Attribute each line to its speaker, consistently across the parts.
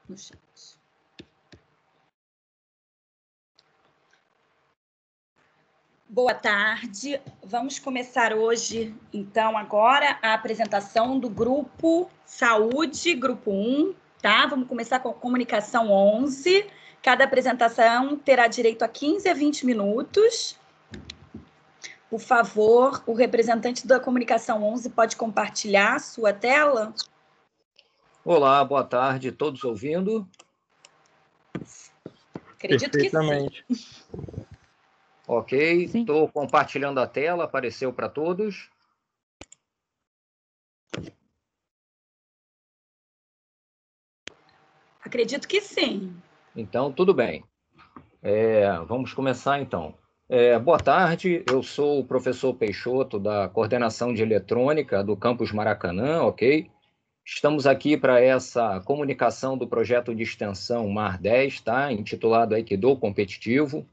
Speaker 1: no chat. Boa tarde. Vamos começar hoje, então, agora, a apresentação do Grupo Saúde, Grupo 1, tá? Vamos começar com a Comunicação 11. Cada apresentação terá direito a 15 a 20 minutos. Por favor, o representante da Comunicação 11 pode compartilhar a sua tela?
Speaker 2: Olá, boa tarde, todos ouvindo?
Speaker 1: Acredito que sim.
Speaker 2: Ok, estou compartilhando a tela, apareceu para todos?
Speaker 1: Acredito que sim.
Speaker 2: Então, tudo bem. Vamos começar, então. Boa tarde, eu sou o professor Peixoto, da Coordenação de Eletrônica do Campus Maracanã, ok? Estamos aqui para essa comunicação do projeto de extensão MAR 10, tá? Intitulado Aikido Competitivo.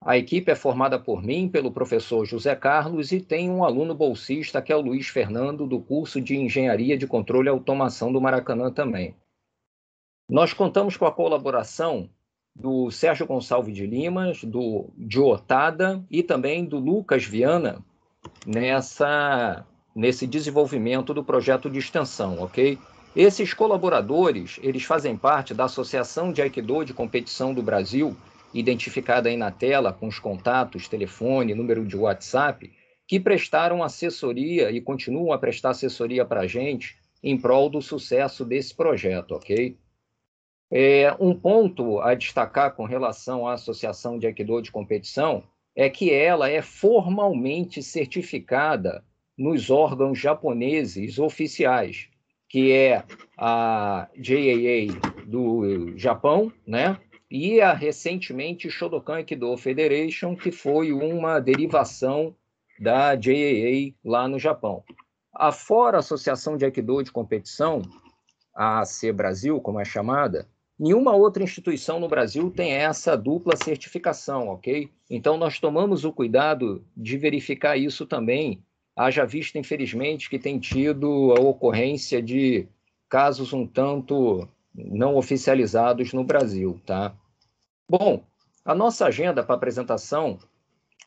Speaker 2: A equipe é formada por mim, pelo professor José Carlos, e tem um aluno bolsista, que é o Luiz Fernando, do curso de Engenharia de Controle e Automação do Maracanã também. Nós contamos com a colaboração do Sérgio Gonçalves de Limas, do Joe Tada e também do Lucas Viana nesse desenvolvimento do projeto de extensão, ok? Esses colaboradores, eles fazem parte da Associação de Aikido de Competição do Brasil, identificada aí na tela com os contatos, telefone, número de WhatsApp, que prestaram assessoria e continuam a prestar assessoria para a gente em prol do sucesso desse projeto, ok? Um ponto a destacar com relação à Associação de Aikido de Competição é que ela é formalmente certificada nos órgãos japoneses oficiais, que é a JAA do Japão, né? E recentemente Shodokan Aikido Federation, que foi uma derivação da JAA lá no Japão. Afora a Associação de Aikido de Competição, a AC Brasil, como é chamada, nenhuma outra instituição no Brasil tem essa dupla certificação, ok? Então, nós tomamos o cuidado de verificar isso também, haja visto, infelizmente, que tem tido a ocorrência de casos um tanto não oficializados no Brasil, tá? Bom, a nossa agenda para apresentação,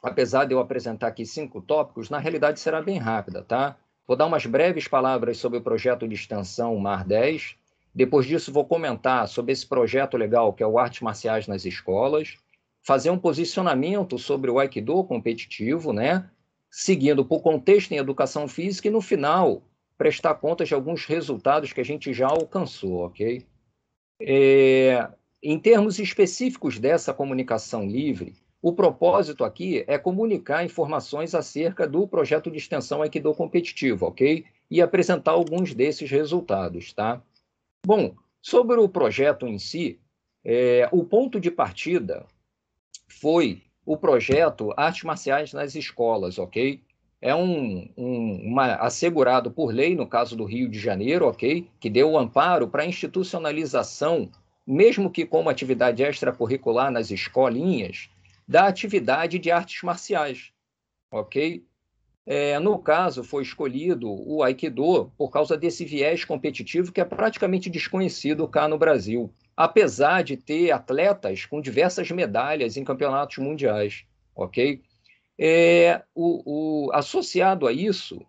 Speaker 2: apesar de eu apresentar aqui 5 tópicos, na realidade será bem rápida, tá? Vou dar umas breves palavras sobre o projeto de extensão MAR 10. Depois disso, vou comentar sobre esse projeto legal, que é o Artes Marciais nas Escolas. Fazer um posicionamento sobre o Aikido competitivo, né? Seguindo por contexto em educação física e, no final, prestar contas de alguns resultados que a gente já alcançou, ok? Em termos específicos dessa comunicação livre, o propósito aqui é comunicar informações acerca do projeto de extensão Aikido competitivo, ok? E apresentar alguns desses resultados, tá? Bom, sobre o projeto em si, o ponto de partida foi o projeto Artes Marciais nas Escolas, ok? É assegurado por lei, no caso do Rio de Janeiro, ok? Que deu o amparo para a institucionalização, mesmo que como atividade extracurricular nas escolinhas, da atividade de artes marciais, ok? No caso, foi escolhido o Aikido por causa desse viés competitivo que é praticamente desconhecido cá no Brasil, apesar de ter atletas com diversas medalhas em campeonatos mundiais, ok? Associado a isso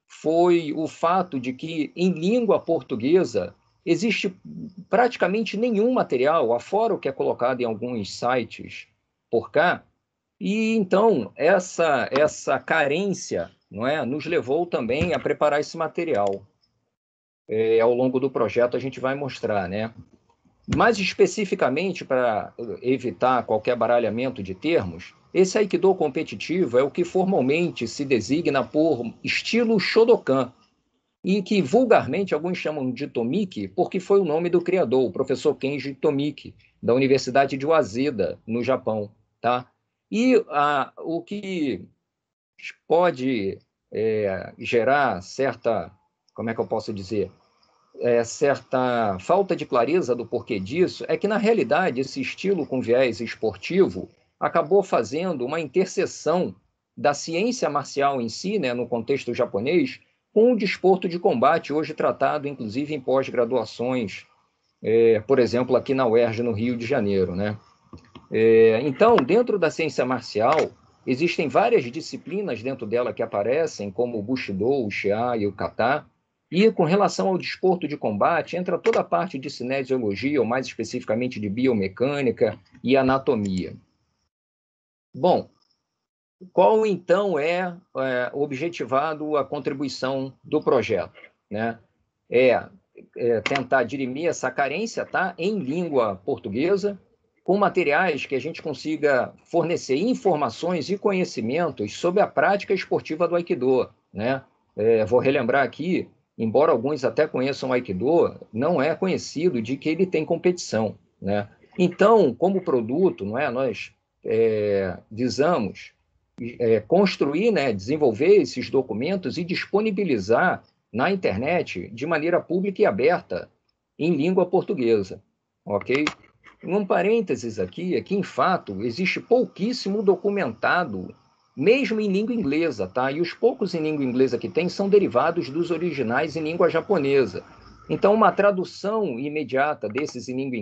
Speaker 2: foi o fato de que, em língua portuguesa, existe praticamente nenhum material, afora o que é colocado em alguns sites por cá, e então essa carência, não é, nos levou também a preparar esse material. Ao longo do projeto a gente vai mostrar, né? Mais especificamente, para evitar qualquer baralhamento de termos, esse Aikido competitivo é o que formalmente se designa por estilo Shodokan, e que vulgarmente alguns chamam de Tomiki, porque foi o nome do criador, o professor Kenji Tomiki, da Universidade de Waseda, no Japão, tá? E o que pode gerar certa, como é que eu posso dizer, certa falta de clareza do porquê disso, é que, na realidade, esse estilo com viés esportivo acabou fazendo uma interseção da ciência marcial em si, né, no contexto japonês, com o desporto de combate, hoje tratado, inclusive, em pós-graduações por exemplo, aqui na UERJ, no Rio de Janeiro, né? Então, dentro da ciência marcial, existem várias disciplinas dentro dela que aparecem, como o Bushido, o Xia e o Kata. E com relação ao desporto de combate, entra toda a parte de cinesiologia, ou mais especificamente de biomecânica e anatomia. Bom, qual então objetivado a contribuição do projeto, né? Tentar dirimir essa carência, tá, em língua portuguesa, com materiais que a gente consiga fornecer informações e conhecimentos sobre a prática esportiva do Aikido, né? Vou relembrar aqui, embora alguns até conheçam o Aikido, não é conhecido de que ele tem competição, né? Então, como produto, não é, nós visamos construir, né, desenvolver esses documentos e disponibilizar na internet de maneira pública e aberta em língua portuguesa, ok? Um parênteses aqui é que, em fato, existe pouquíssimo documentado, mesmo em língua inglesa, tá? E os poucos em língua inglesa que tem são derivados dos originais em língua japonesa. Então, uma tradução imediata desses em língua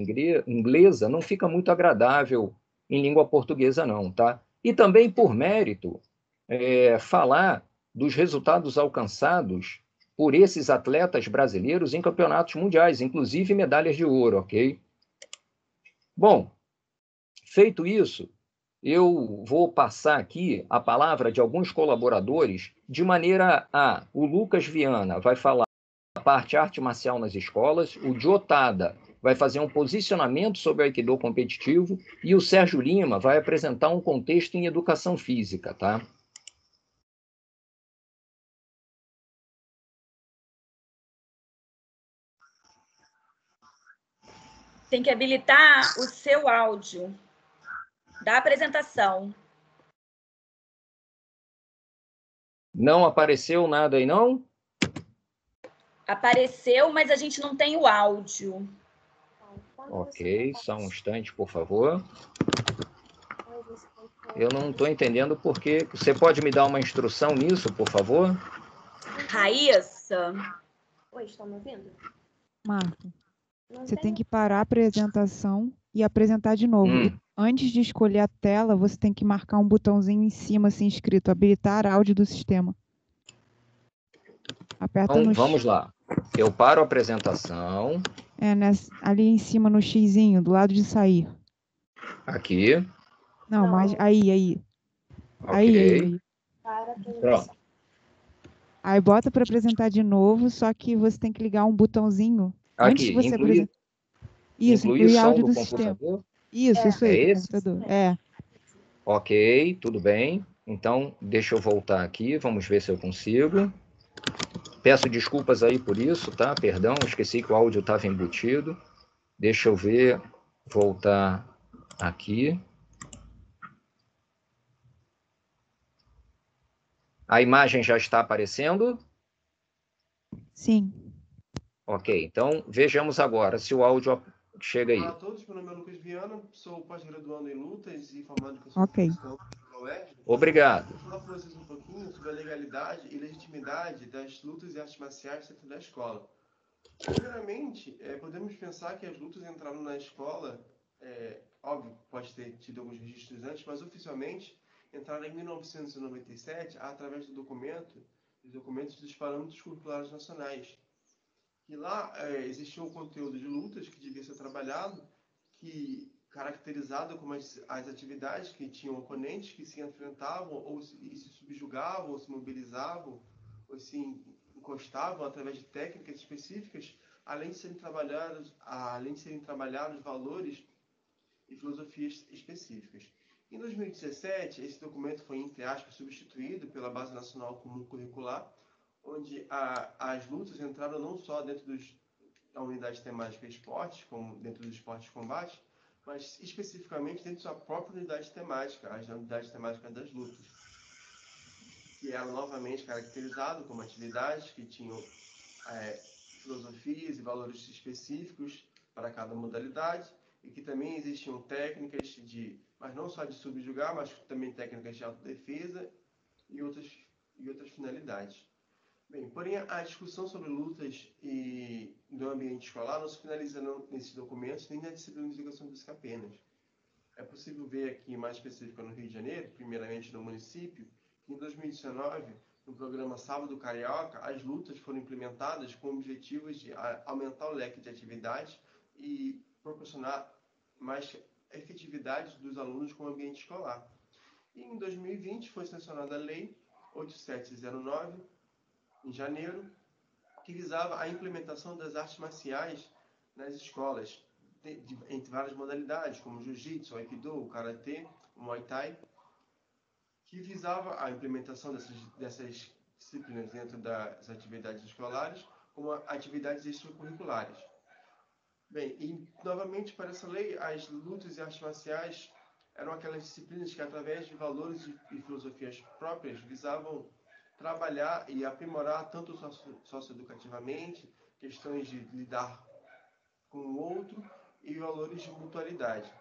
Speaker 2: inglesa não fica muito agradável em língua portuguesa, não, tá? E também, por mérito, falar dos resultados alcançados por esses atletas brasileiros em campeonatos mundiais, inclusive medalhas de ouro, ok? Bom, feito isso, eu vou passar aqui a palavra de alguns colaboradores, de maneira a o Lucas Viana vai falar a parte arte marcial nas escolas, o Jotada vai fazer um posicionamento sobre o Aikido competitivo e o Sérgio Lima vai apresentar um contexto em educação física, tá?
Speaker 1: Tem que habilitar o seu áudio da apresentação.
Speaker 2: Não apareceu nada aí, não?
Speaker 1: Apareceu, mas a gente não tem o áudio.
Speaker 2: Ok, só um instante, por favor. Eu não estou entendendo por quê. Você pode me dar uma instrução nisso, por favor?
Speaker 1: Raíssa?
Speaker 3: Oi, estão me ouvindo?
Speaker 4: Marco, você tem que parar a apresentação e apresentar de novo. E antes de escolher a tela, você tem que marcar um botãozinho em cima, assim, escrito habilitar áudio do sistema. Aperta
Speaker 2: Então,
Speaker 4: no
Speaker 2: vamos lá. Eu paro a apresentação.
Speaker 4: Ali em cima no xizinho, do lado de sair.
Speaker 2: Aqui.
Speaker 4: Não, mas aí.
Speaker 2: Ok.
Speaker 4: Aí.
Speaker 3: Para a apresentação.
Speaker 2: Pronto.
Speaker 4: Aí bota para apresentar de novo, só que você tem que ligar um botãozinho antes de
Speaker 2: Aqui,
Speaker 4: você apresentar. Isso,
Speaker 2: incluir
Speaker 4: incluir
Speaker 2: som
Speaker 4: áudio
Speaker 2: do
Speaker 4: do sistema.
Speaker 2: computador.
Speaker 4: Isso aí,
Speaker 2: É
Speaker 4: do
Speaker 2: esse?
Speaker 4: computador.
Speaker 2: Ok, tudo bem. Então, deixa eu voltar aqui, vamos ver se eu consigo. Peço desculpas aí por isso, tá? Perdão, esqueci que o áudio estava embutido. Deixa eu ver, voltar aqui. A imagem já está aparecendo?
Speaker 4: Sim.
Speaker 2: Ok, então vejamos agora se o áudio chega aí.
Speaker 5: Olá a todos, meu nome é Lucas Viana, sou pós-graduando em lutas e formado em educação
Speaker 4: Ok.
Speaker 5: física pela UERJ.
Speaker 2: Obrigado.
Speaker 5: Vou falar para vocês um pouquinho sobre a legalidade e legitimidade das lutas e artes marciais dentro da escola. Primeiramente, podemos pensar que as lutas entraram na escola, óbvio, pode ter tido alguns registros antes, mas oficialmente entraram em 1997 através dos documentos dos parâmetros curriculares nacionais. E lá existia um conteúdo de lutas que devia ser trabalhado, que caracterizado como as atividades que tinham oponentes que se enfrentavam ou se subjugavam, ou se mobilizavam, ou se encostavam através de técnicas específicas, além de serem trabalhados valores e filosofias específicas. Em 2017, esse documento foi, entre aspas, substituído pela Base Nacional Comum Curricular, onde as lutas entraram não só dentro da unidade temática esportes, como dentro do esporte de combate, mas especificamente dentro da sua própria unidade temática, as unidades temáticas das lutas, que eram novamente caracterizadas como atividades que tinham filosofias e valores específicos para cada modalidade, e que também existiam técnicas mas não só de subjugar, mas também técnicas de autodefesa e outras finalidades. Bem, porém, a discussão sobre lutas no ambiente escolar não se finaliza nesses documentos nem na disciplina de educação física apenas. É possível ver aqui, mais específico no Rio de Janeiro, primeiramente no município, que em 2019, no programa Sábado Carioca, as lutas foram implementadas com objetivos de aumentar o leque de atividades e proporcionar mais efetividade dos alunos com o ambiente escolar. E em 2020 foi sancionada a Lei 8709, em janeiro, que visava a implementação das artes marciais nas escolas, entre várias modalidades, como jiu-jitsu, aikido, karatê, muay thai, que visava a implementação dessas disciplinas dentro das atividades escolares como atividades extracurriculares. Bem, e novamente para essa lei, as lutas e artes marciais eram aquelas disciplinas que, através de valores e filosofias próprias, visavam trabalhar e aprimorar tanto socioeducativamente, questões de lidar com o outro e valores de mutualidade.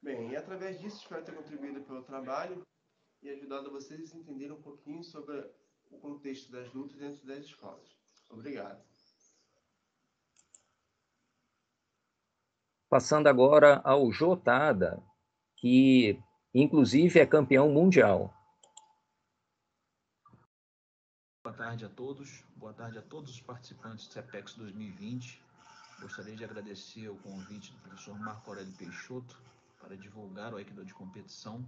Speaker 5: Bem, e através disso espero ter contribuído pelo trabalho e ajudado vocês a entenderem um pouquinho sobre o contexto das lutas dentro das escolas. Obrigado.
Speaker 2: Passando agora ao Jotada, que inclusive é campeão mundial.
Speaker 6: Boa tarde a todos, boa tarde a todos os participantes do CEPEX 2020. Gostaria de agradecer o convite do professor Marco Aurélio Peixoto para divulgar o Aikido de competição.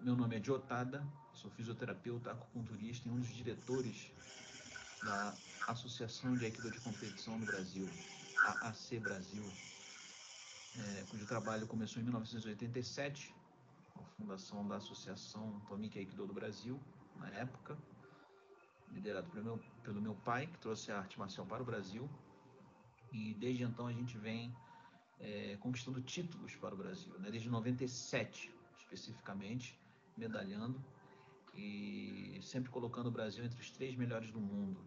Speaker 6: Meu nome é Jotada, sou fisioterapeuta acupunturista e um dos diretores da Associação de Aikido de Competição no Brasil, AAC Brasil, cujo trabalho começou em 1987, com a fundação da Associação Tomique Aikido do Brasil, na época, liderado pelo meu pai, que trouxe a arte marcial para o Brasil, e desde então a gente vem conquistando títulos para o Brasil, né? Desde 97, especificamente, medalhando e sempre colocando o Brasil entre os 3 melhores do mundo.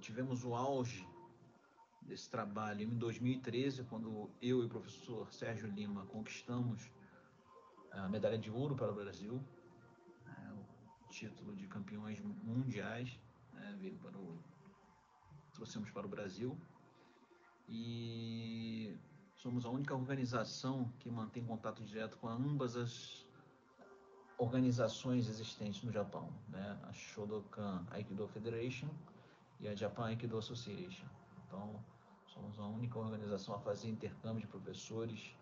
Speaker 6: Tivemos o auge desse trabalho em 2013, quando eu e o professor Sérgio Lima conquistamos a medalha de ouro para o Brasil, o título de campeões mundiais, trouxemos para o Brasil, e somos a única organização que mantém contato direto com ambas as organizações existentes no Japão, né? A Shodokan Aikido Federation e a Japan Aikido Association. Então, somos a única organização a fazer intercâmbio de professores,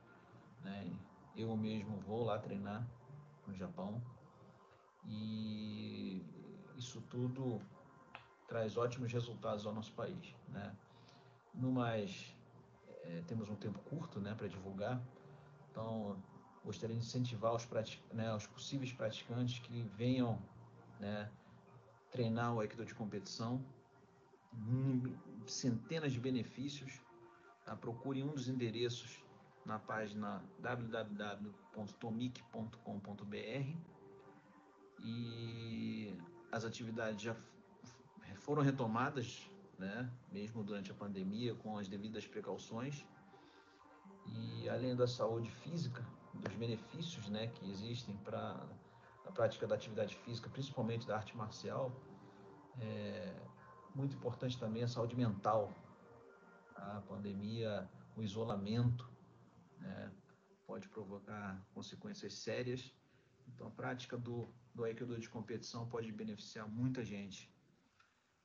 Speaker 6: né? Eu mesmo vou lá treinar no Japão, e isso tudo traz ótimos resultados ao nosso país, né? No mais, temos um tempo curto, né, para divulgar, então gostaria de incentivar os possíveis praticantes que venham, né, treinar o Aikido de competição, centenas de benefícios. Procure um dos endereços na página www.tomic.com.br, e as atividades já foram retomadas, né, mesmo durante a pandemia, com as devidas precauções, e além da saúde física, dos benefícios, né, que existem para a prática da atividade física, principalmente da arte marcial, muito importante também a saúde mental. A pandemia, o isolamento, né, pode provocar consequências sérias, então a prática do Aikido de competição pode beneficiar muita gente,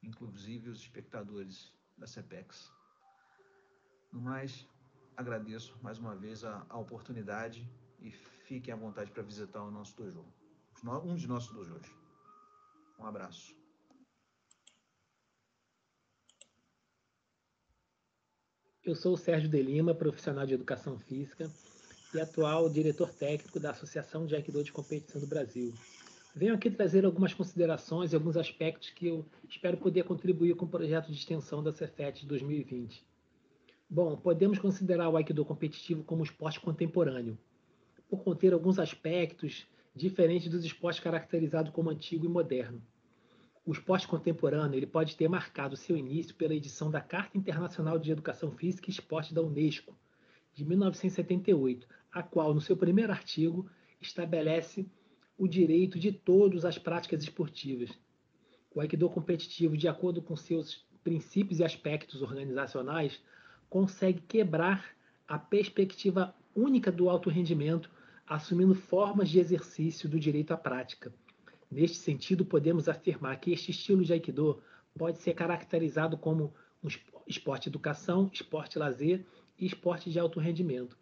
Speaker 6: inclusive os espectadores da CEPEX. No mais, agradeço mais uma vez a oportunidade e fiquem à vontade para visitar o nosso dojo, um de nossos dojos. Um abraço.
Speaker 7: Eu sou o Sérgio de Lima, profissional de educação física e atual diretor técnico da Associação de Aikido de Competição do Brasil. Venho aqui trazer algumas considerações e alguns aspectos que eu espero poder contribuir com o projeto de extensão da Cefet de 2020. Bom, podemos considerar o Aikido competitivo como um esporte contemporâneo, por conter alguns aspectos diferentes dos esportes caracterizados como antigo e moderno. O esporte contemporâneo ele pode ter marcado seu início pela edição da Carta Internacional de Educação Física e Esporte da Unesco, de 1978, a qual, no seu primeiro artigo, estabelece o direito de todos às práticas esportivas. O Aikido competitivo, de acordo com seus princípios e aspectos organizacionais, consegue quebrar a perspectiva única do alto rendimento, assumindo formas de exercício do direito à prática. Neste sentido, podemos afirmar que este estilo de Aikido pode ser caracterizado como um esporte-educação, esporte-lazer e esporte de alto rendimento.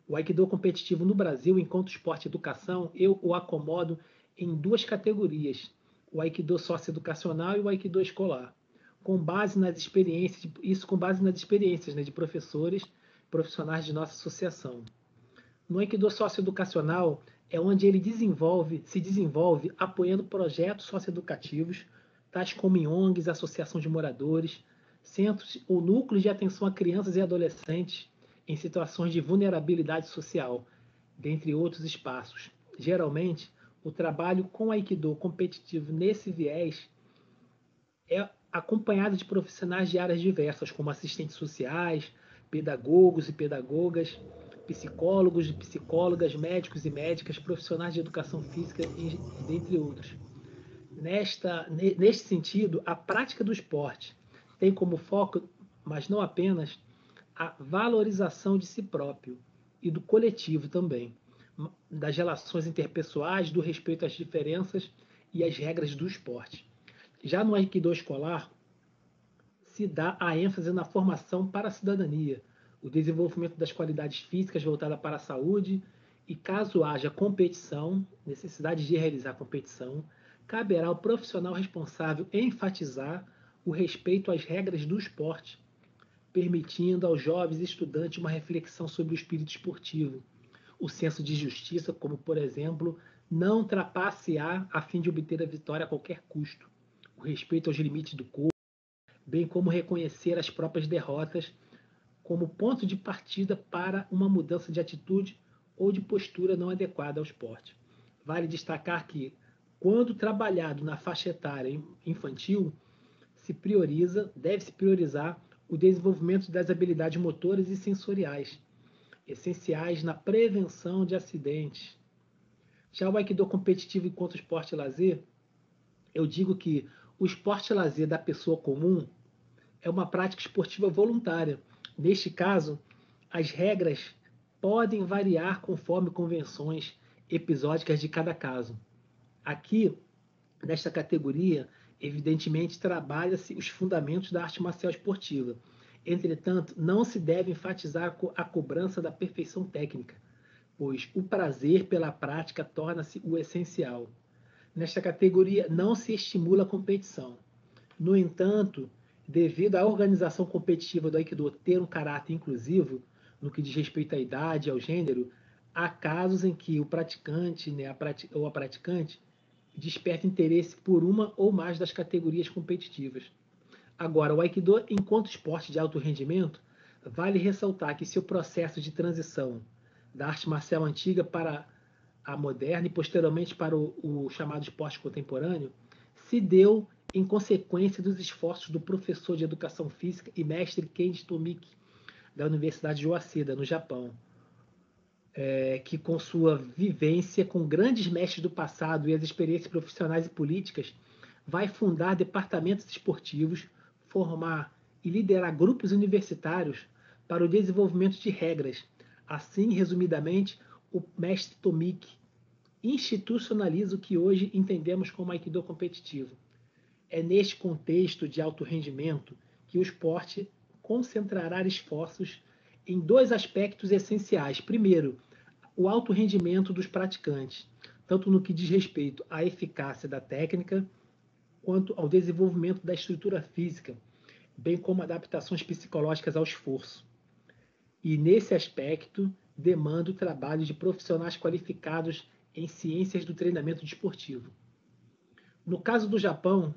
Speaker 7: O Aikido competitivo no Brasil, enquanto esporte-educação, eu o acomodo em duas categorias: o Aikido socioeducacional e o Aikido escolar, com base nas experiências, né, de profissionais de nossa associação. No Aikido socioeducacional é onde ele se desenvolve apoiando projetos socioeducativos, tais como em ONGs, associação de moradores, centros ou núcleos de atenção a crianças e adolescentes em situações de vulnerabilidade social, dentre outros espaços. Geralmente, o trabalho com Aikido competitivo nesse viés é acompanhado de profissionais de áreas diversas, como assistentes sociais, pedagogos e pedagogas, psicólogos e psicólogas, médicos e médicas, profissionais de educação física, dentre outros. Neste sentido, a prática do esporte tem como foco, mas não apenas, a valorização de si próprio e do coletivo também, das relações interpessoais, do respeito às diferenças e às regras do esporte. Já no Aikido escolar, se dá a ênfase na formação para a cidadania, o desenvolvimento das qualidades físicas voltadas para a saúde, e caso haja competição, necessidade de realizar competição, caberá ao profissional responsável enfatizar o respeito às regras do esporte, permitindo aos jovens estudantes uma reflexão sobre o espírito esportivo, o senso de justiça, como, por exemplo, não trapacear a fim de obter a vitória a qualquer custo, o respeito aos limites do corpo, bem como reconhecer as próprias derrotas como ponto de partida para uma mudança de atitude ou de postura não adequada ao esporte. Vale destacar que, quando trabalhado na faixa etária infantil, deve-se priorizar o desenvolvimento das habilidades motoras e sensoriais, essenciais na prevenção de acidentes. Já o Aikido competitivo enquanto esporte e lazer, eu digo que o esporte e lazer da pessoa comum é uma prática esportiva voluntária. Neste caso, as regras podem variar conforme convenções episódicas de cada caso. Aqui, nesta categoria, evidentemente, trabalha-se os fundamentos da arte marcial esportiva. Entretanto, não se deve enfatizar a cobrança da perfeição técnica, pois o prazer pela prática torna-se o essencial. Nesta categoria, não se estimula a competição. No entanto, devido à organização competitiva do Aikido ter um caráter inclusivo, no que diz respeito à idade e ao gênero, há casos em que o praticante, né, ou a praticante desperta interesse por uma ou mais das categorias competitivas. Agora, o Aikido, enquanto esporte de alto rendimento, vale ressaltar que seu processo de transição da arte marcial antiga para a moderna e posteriormente para o chamado esporte contemporâneo se deu em consequência dos esforços do professor de educação física e mestre Kenji Tomiki, da Universidade de Waseda, no Japão, que com sua vivência com grandes mestres do passado e as experiências profissionais e políticas, vai fundar departamentos esportivos, formar e liderar grupos universitários para o desenvolvimento de regras. Assim, resumidamente, o mestre Tomiki institucionaliza o que hoje entendemos como Aikido competitivo. É neste contexto de alto rendimento que o esporte concentrará esforços em dois aspectos essenciais. Primeiro, o alto rendimento dos praticantes, tanto no que diz respeito à eficácia da técnica, quanto ao desenvolvimento da estrutura física, bem como adaptações psicológicas ao esforço. E, nesse aspecto, demanda o trabalho de profissionais qualificados em ciências do treinamento desportivo. No caso do Japão,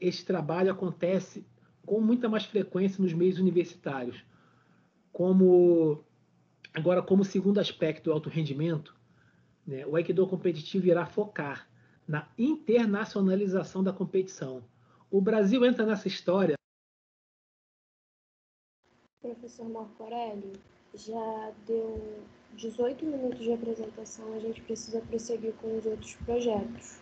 Speaker 7: este trabalho acontece com muita mais frequência nos meios universitários. Como segundo aspecto do alto rendimento, né, o Aikido competitivo irá focar na internacionalização da competição. O Brasil entra nessa história.
Speaker 3: Professor Marco Aurélio, já deu 18 minutos de apresentação, a gente precisa prosseguir com os outros projetos.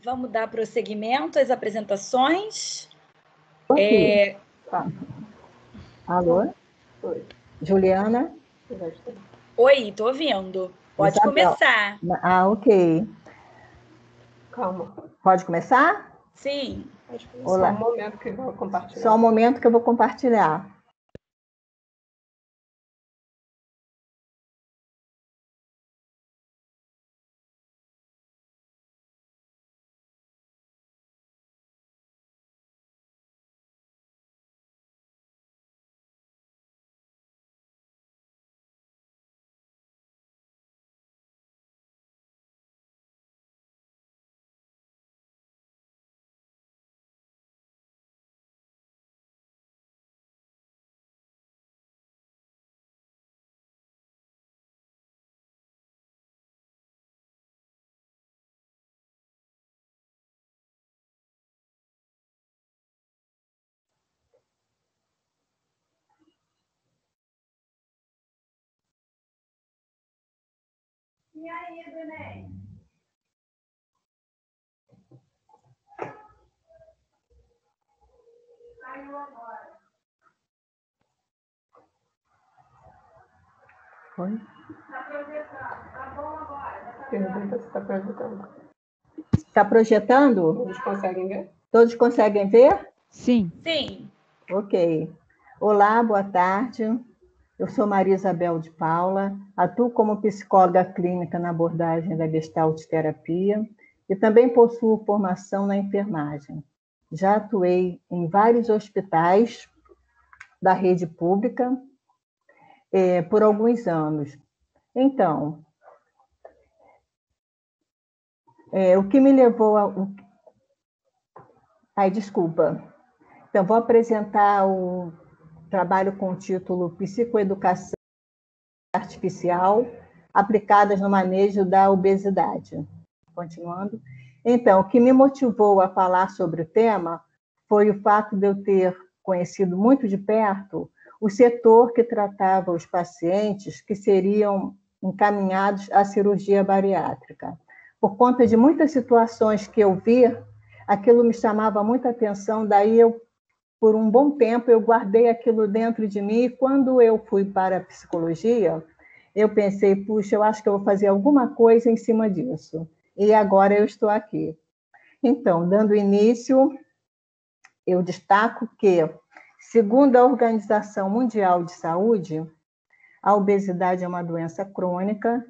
Speaker 1: Vamos dar prosseguimento às apresentações.
Speaker 8: Ok. Tá. Alô?
Speaker 3: Oi.
Speaker 8: Juliana?
Speaker 1: Oi, estou ouvindo. Pode
Speaker 8: Isabel.
Speaker 1: começar.
Speaker 8: Ah, ok.
Speaker 3: Calma.
Speaker 8: Pode começar?
Speaker 1: Sim.
Speaker 3: Pode começar.
Speaker 8: Olá.
Speaker 3: Só um momento que eu vou compartilhar.
Speaker 8: Só um momento que eu vou compartilhar.
Speaker 1: E aí, Benê? Saiu agora.
Speaker 8: Oi?
Speaker 1: Está projetando. Tá bom agora.
Speaker 3: Pergunta se está projetando.
Speaker 8: Está projetando?
Speaker 3: Eles conseguem ver?
Speaker 8: Todos conseguem ver?
Speaker 4: Sim.
Speaker 1: Sim.
Speaker 8: Ok. Olá, boa tarde. Eu sou Maria Isabel de Paula, atuo como psicóloga clínica na abordagem da Gestalt terapia e também possuo formação na enfermagem. Já atuei em vários hospitais da rede pública por alguns anos. Então, o que me levou a... Ai, desculpa. Então, vou apresentar o trabalho com o título Psicoeducação Artificial aplicadas no manejo da obesidade. Continuando. Então, o que me motivou a falar sobre o tema foi o fato de eu ter conhecido muito de perto o setor que tratava os pacientes que seriam encaminhados à cirurgia bariátrica. Por conta de muitas situações que eu vi, aquilo me chamava muita atenção, daí por um bom tempo, eu guardei aquilo dentro de mim, e quando eu fui para a psicologia, eu pensei, puxa, eu acho que eu vou fazer alguma coisa em cima disso. E agora eu estou aqui. Então, dando início, eu destaco que, segundo a Organização Mundial de Saúde, a obesidade é uma doença crônica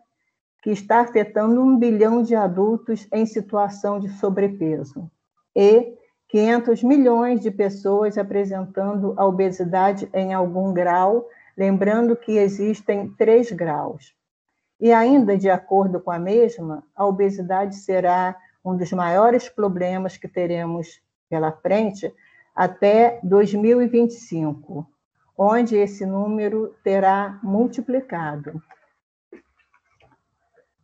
Speaker 8: que está afetando 1 bilhão de adultos em situação de sobrepeso e 500 milhões de pessoas apresentando a obesidade em algum grau, lembrando que existem 3 graus. E ainda, de acordo com a mesma, a obesidade será um dos maiores problemas que teremos pela frente até 2025, onde esse número terá multiplicado.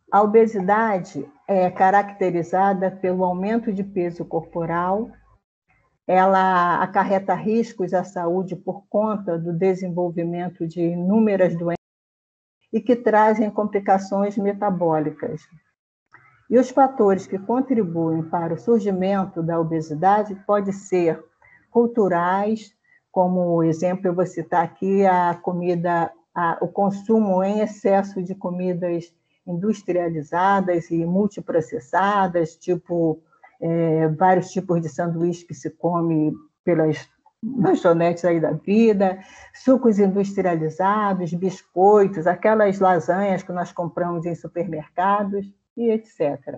Speaker 8: A obesidade é caracterizada pelo aumento de peso corporal, ela acarreta riscos à saúde por conta do desenvolvimento de inúmeras doenças e que trazem complicações metabólicas. E os fatores que contribuem para o surgimento da obesidade podem ser culturais, como exemplo eu vou citar aqui o consumo em excesso de comidas industrializadas e multiprocessadas, tipo vários tipos de sanduíche que se come pelas lanchonetes aí da vida, sucos industrializados, biscoitos, aquelas lasanhas que nós compramos em supermercados, e etc.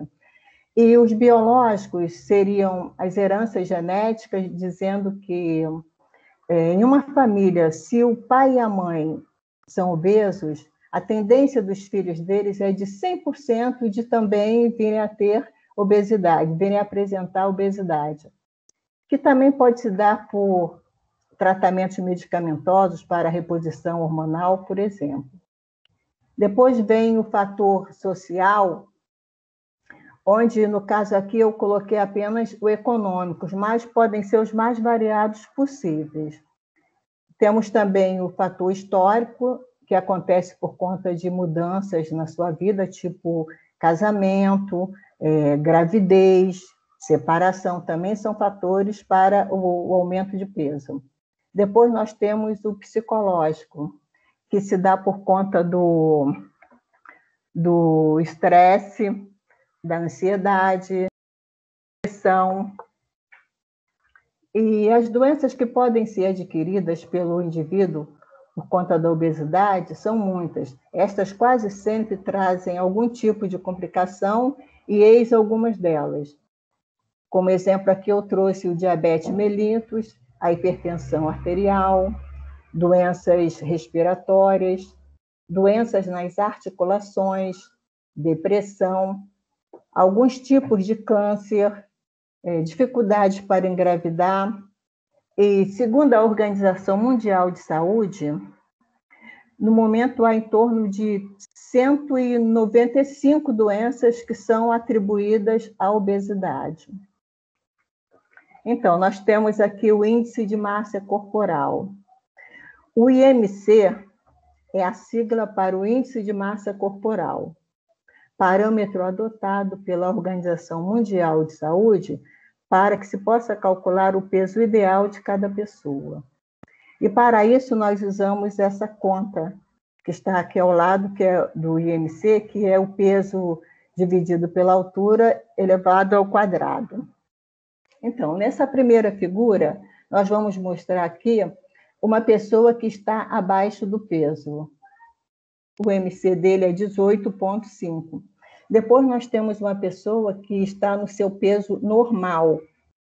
Speaker 8: E os biológicos seriam as heranças genéticas, dizendo que em uma família, se o pai e a mãe são obesos, a tendência dos filhos deles é de 100% de também virem a ter obesidade, virem a apresentar obesidade, que também pode se dar por tratamentos medicamentosos para a reposição hormonal, por exemplo. Depois vem o fator social, onde, no caso aqui, eu coloquei apenas o econômicos, mas podem ser os mais variados possíveis. Temos também o fator histórico, que acontece por conta de mudanças na sua vida, tipo casamento, gravidez, separação também são fatores para o aumento de peso. Depois nós temos o psicológico, que se dá por conta do estresse, da ansiedade, depressão. E as doenças que podem ser adquiridas pelo indivíduo por conta da obesidade são muitas. Estas quase sempre trazem algum tipo de complicação e eis algumas delas. Como exemplo aqui eu trouxe o diabetes mellitus, a hipertensão arterial, doenças respiratórias, doenças nas articulações, depressão, alguns tipos de câncer, dificuldades para engravidar. E, segundo a Organização Mundial de Saúde, no momento há em torno de 195 doenças que são atribuídas à obesidade. Então, nós temos aqui o índice de massa corporal. O IMC é a sigla para o índice de massa corporal, parâmetro adotado pela Organização Mundial de Saúde para que se possa calcular o peso ideal de cada pessoa. E para isso nós usamos essa conta que está aqui ao lado, que é do IMC, que é o peso dividido pela altura elevado ao quadrado. Então, nessa primeira figura, nós vamos mostrar aqui uma pessoa que está abaixo do peso. O IMC dele é 18,5. Depois nós temos uma pessoa que está no seu peso normal,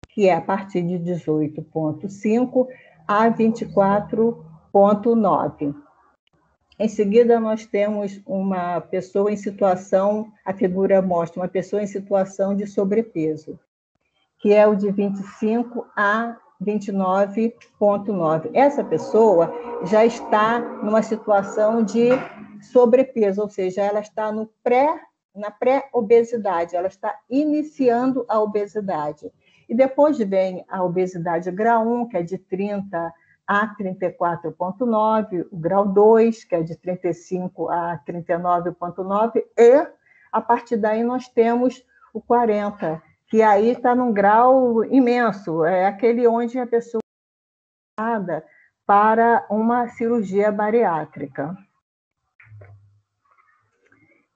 Speaker 8: que é a partir de 18,5 a 24,9. Em seguida, nós temos uma pessoa em situação, a figura mostra uma pessoa em situação de sobrepeso, que é o de 25 a 29,9. Essa pessoa já está numa situação de sobrepeso, ou seja, ela está na pré-obesidade, ela está iniciando a obesidade. E depois vem a obesidade grau 1, que é de 30 a 34,9, o grau 2, que é de 35 a 39,9, e a partir daí nós temos o 40, que aí está num grau imenso, é aquele onde a pessoa é chamada para uma cirurgia bariátrica.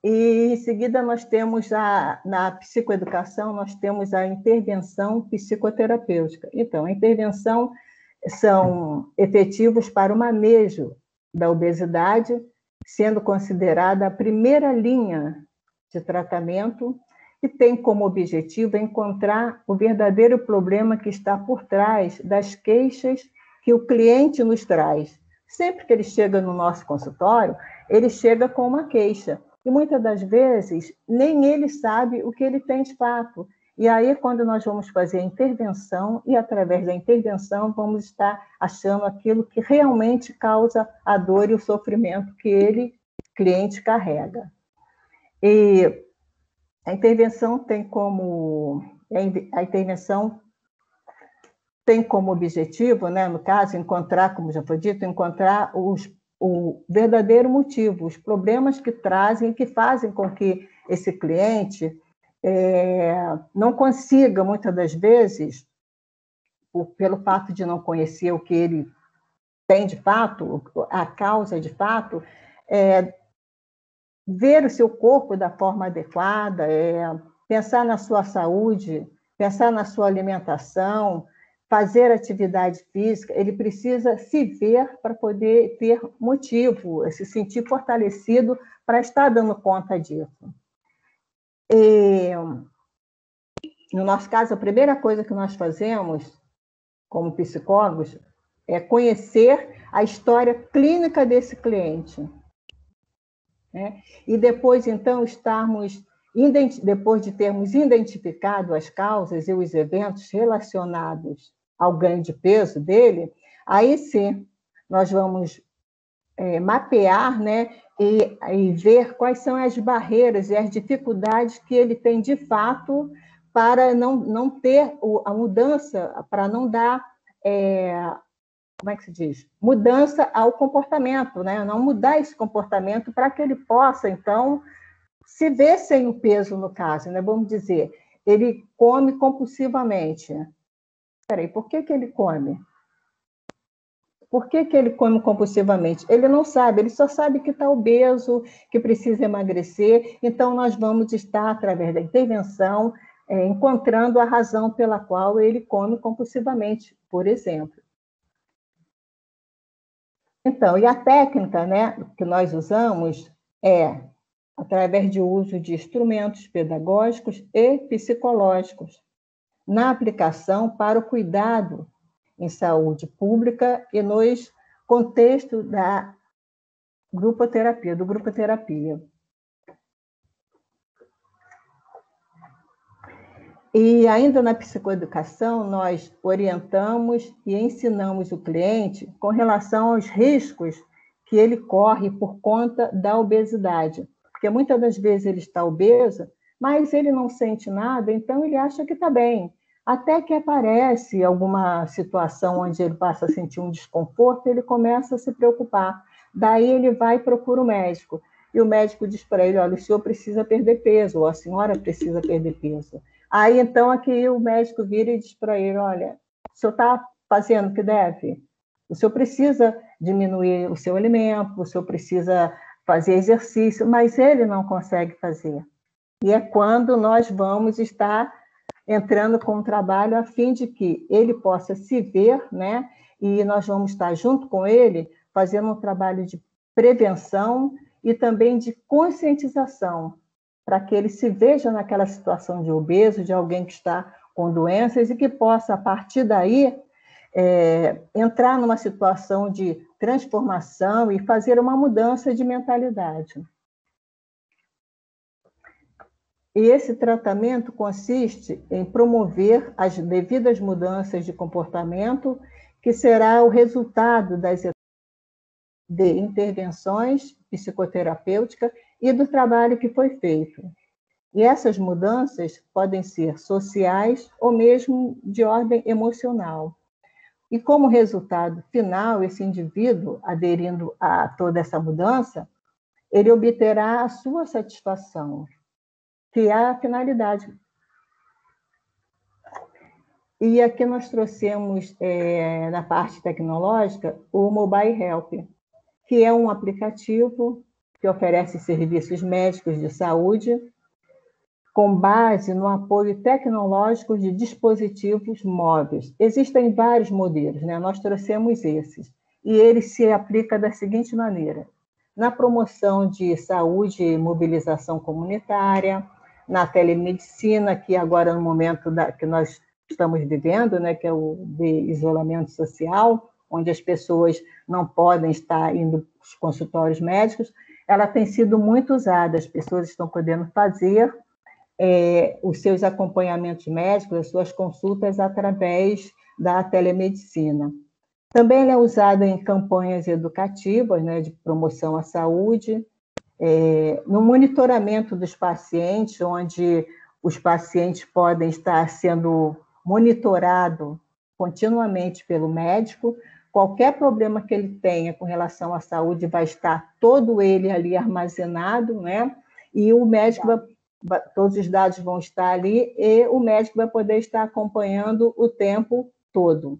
Speaker 8: E, em seguida, nós temos, na psicoeducação, nós temos a intervenção psicoterapêutica. Então, a intervenção são efetivos para o manejo da obesidade, sendo considerada a primeira linha de tratamento e tem como objetivo encontrar o verdadeiro problema que está por trás das queixas que o cliente nos traz. Sempre que ele chega no nosso consultório, ele chega com uma queixa. E muitas das vezes, nem ele sabe o que ele tem de fato. E aí, quando nós vamos fazer a intervenção, e através da intervenção, vamos estar achando aquilo que realmente causa a dor e o sofrimento que ele, cliente, carrega. E a intervenção tem como objetivo, né, no caso, encontrar, como já foi dito, encontrar o verdadeiro motivo, os problemas que trazem, que fazem com que esse cliente não consiga, muitas das vezes, pelo fato de não conhecer o que ele tem de fato, a causa de fato, ver o seu corpo da forma adequada, pensar na sua saúde, pensar na sua alimentação, fazer atividade física, ele precisa se ver para poder ter motivo, se sentir fortalecido para estar dando conta disso. E, no nosso caso, a primeira coisa que nós fazemos, como psicólogos, é conhecer a história clínica desse cliente. Né? E depois, então, depois de termos identificado as causas e os eventos relacionados ao ganho de peso dele, aí sim, nós vamos mapear, né, e ver quais são as barreiras e as dificuldades que ele tem de fato para não ter a mudança, para não dar, como é que se diz? Mudança ao comportamento, né? Não mudar esse comportamento para que ele possa, então, se ver sem o peso, no caso, né? Vamos dizer, ele come compulsivamente. Peraí, por que ele come? Por que ele come compulsivamente? Ele não sabe, ele só sabe que está obeso, que precisa emagrecer. Então, nós vamos estar, através da intervenção, encontrando a razão pela qual ele come compulsivamente, por exemplo. Então, e a técnica, né, que nós usamos é através de uso de instrumentos pedagógicos e psicológicos na aplicação para o cuidado em saúde pública e nos contextos da grupoterapia, do grupoterapia. E ainda na psicoeducação, nós orientamos e ensinamos o cliente com relação aos riscos que ele corre por conta da obesidade. Porque muitas das vezes ele está obeso, mas ele não sente nada, então ele acha que está bem. Até que aparece alguma situação onde ele passa a sentir um desconforto, ele começa a se preocupar. Daí ele vai e procura o médico. E o médico diz para ele, olha, o senhor precisa perder peso, ou a senhora precisa perder peso. Aí, então, aqui o médico vira e diz para ele, olha, o senhor está fazendo o que deve? O senhor precisa diminuir o seu alimento, o senhor precisa fazer exercício, mas ele não consegue fazer. E é quando nós vamos estar entrando com um trabalho a fim de que ele possa se ver, né? E nós vamos estar junto com ele fazendo um trabalho de prevenção e também de conscientização, para que ele se veja naquela situação de obeso, de alguém que está com doenças e que possa, a partir daí, entrar numa situação de transformação e fazer uma mudança de mentalidade. E esse tratamento consiste em promover as devidas mudanças de comportamento, que será o resultado das de intervenções psicoterapêuticas e do trabalho que foi feito. E essas mudanças podem ser sociais ou mesmo de ordem emocional. E como resultado final, esse indivíduo, aderindo a toda essa mudança, ele obterá a sua satisfação, que é a finalidade. E aqui nós trouxemos, na parte tecnológica, o Mobile Help, que é um aplicativo que oferece serviços médicos de saúde com base no apoio tecnológico de dispositivos móveis. Existem vários modelos, né? Nós trouxemos esses. E ele se aplica da seguinte maneira: na promoção de saúde e mobilização comunitária, na telemedicina, que agora no momento que nós estamos vivendo, né, que é o de isolamento social, onde as pessoas não podem estar indo aos consultórios médicos, ela tem sido muito usada, as pessoas estão podendo fazer os seus acompanhamentos médicos, as suas consultas através da telemedicina. Também ela é usada em campanhas educativas, né, de promoção à saúde, no monitoramento dos pacientes, onde os pacientes podem estar sendo monitorados continuamente pelo médico. Qualquer problema que ele tenha com relação à saúde vai estar todo ele ali armazenado, né? E o médico todos os dados vão estar ali e o médico vai poder estar acompanhando o tempo todo.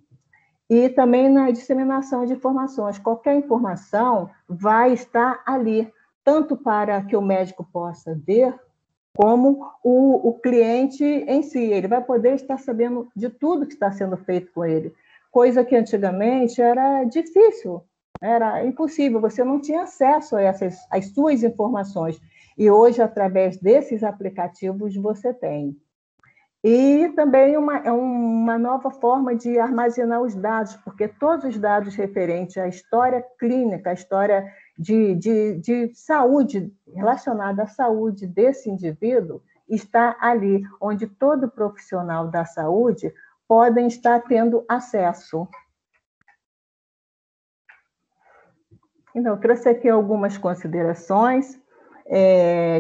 Speaker 8: E também na disseminação de informações. Qualquer informação vai estar ali, tanto para que o médico possa ver, como o cliente em si. Ele vai poder estar sabendo de tudo que está sendo feito com ele. Coisa que antigamente era difícil, era impossível, você não tinha acesso a às suas informações. E hoje, através desses aplicativos, você tem. E também uma nova forma de armazenar os dados, porque todos os dados referentes à história clínica, à história de saúde, relacionada à saúde desse indivíduo, está ali, onde todo profissional da saúde podem estar tendo acesso. Então, eu trouxe aqui algumas considerações,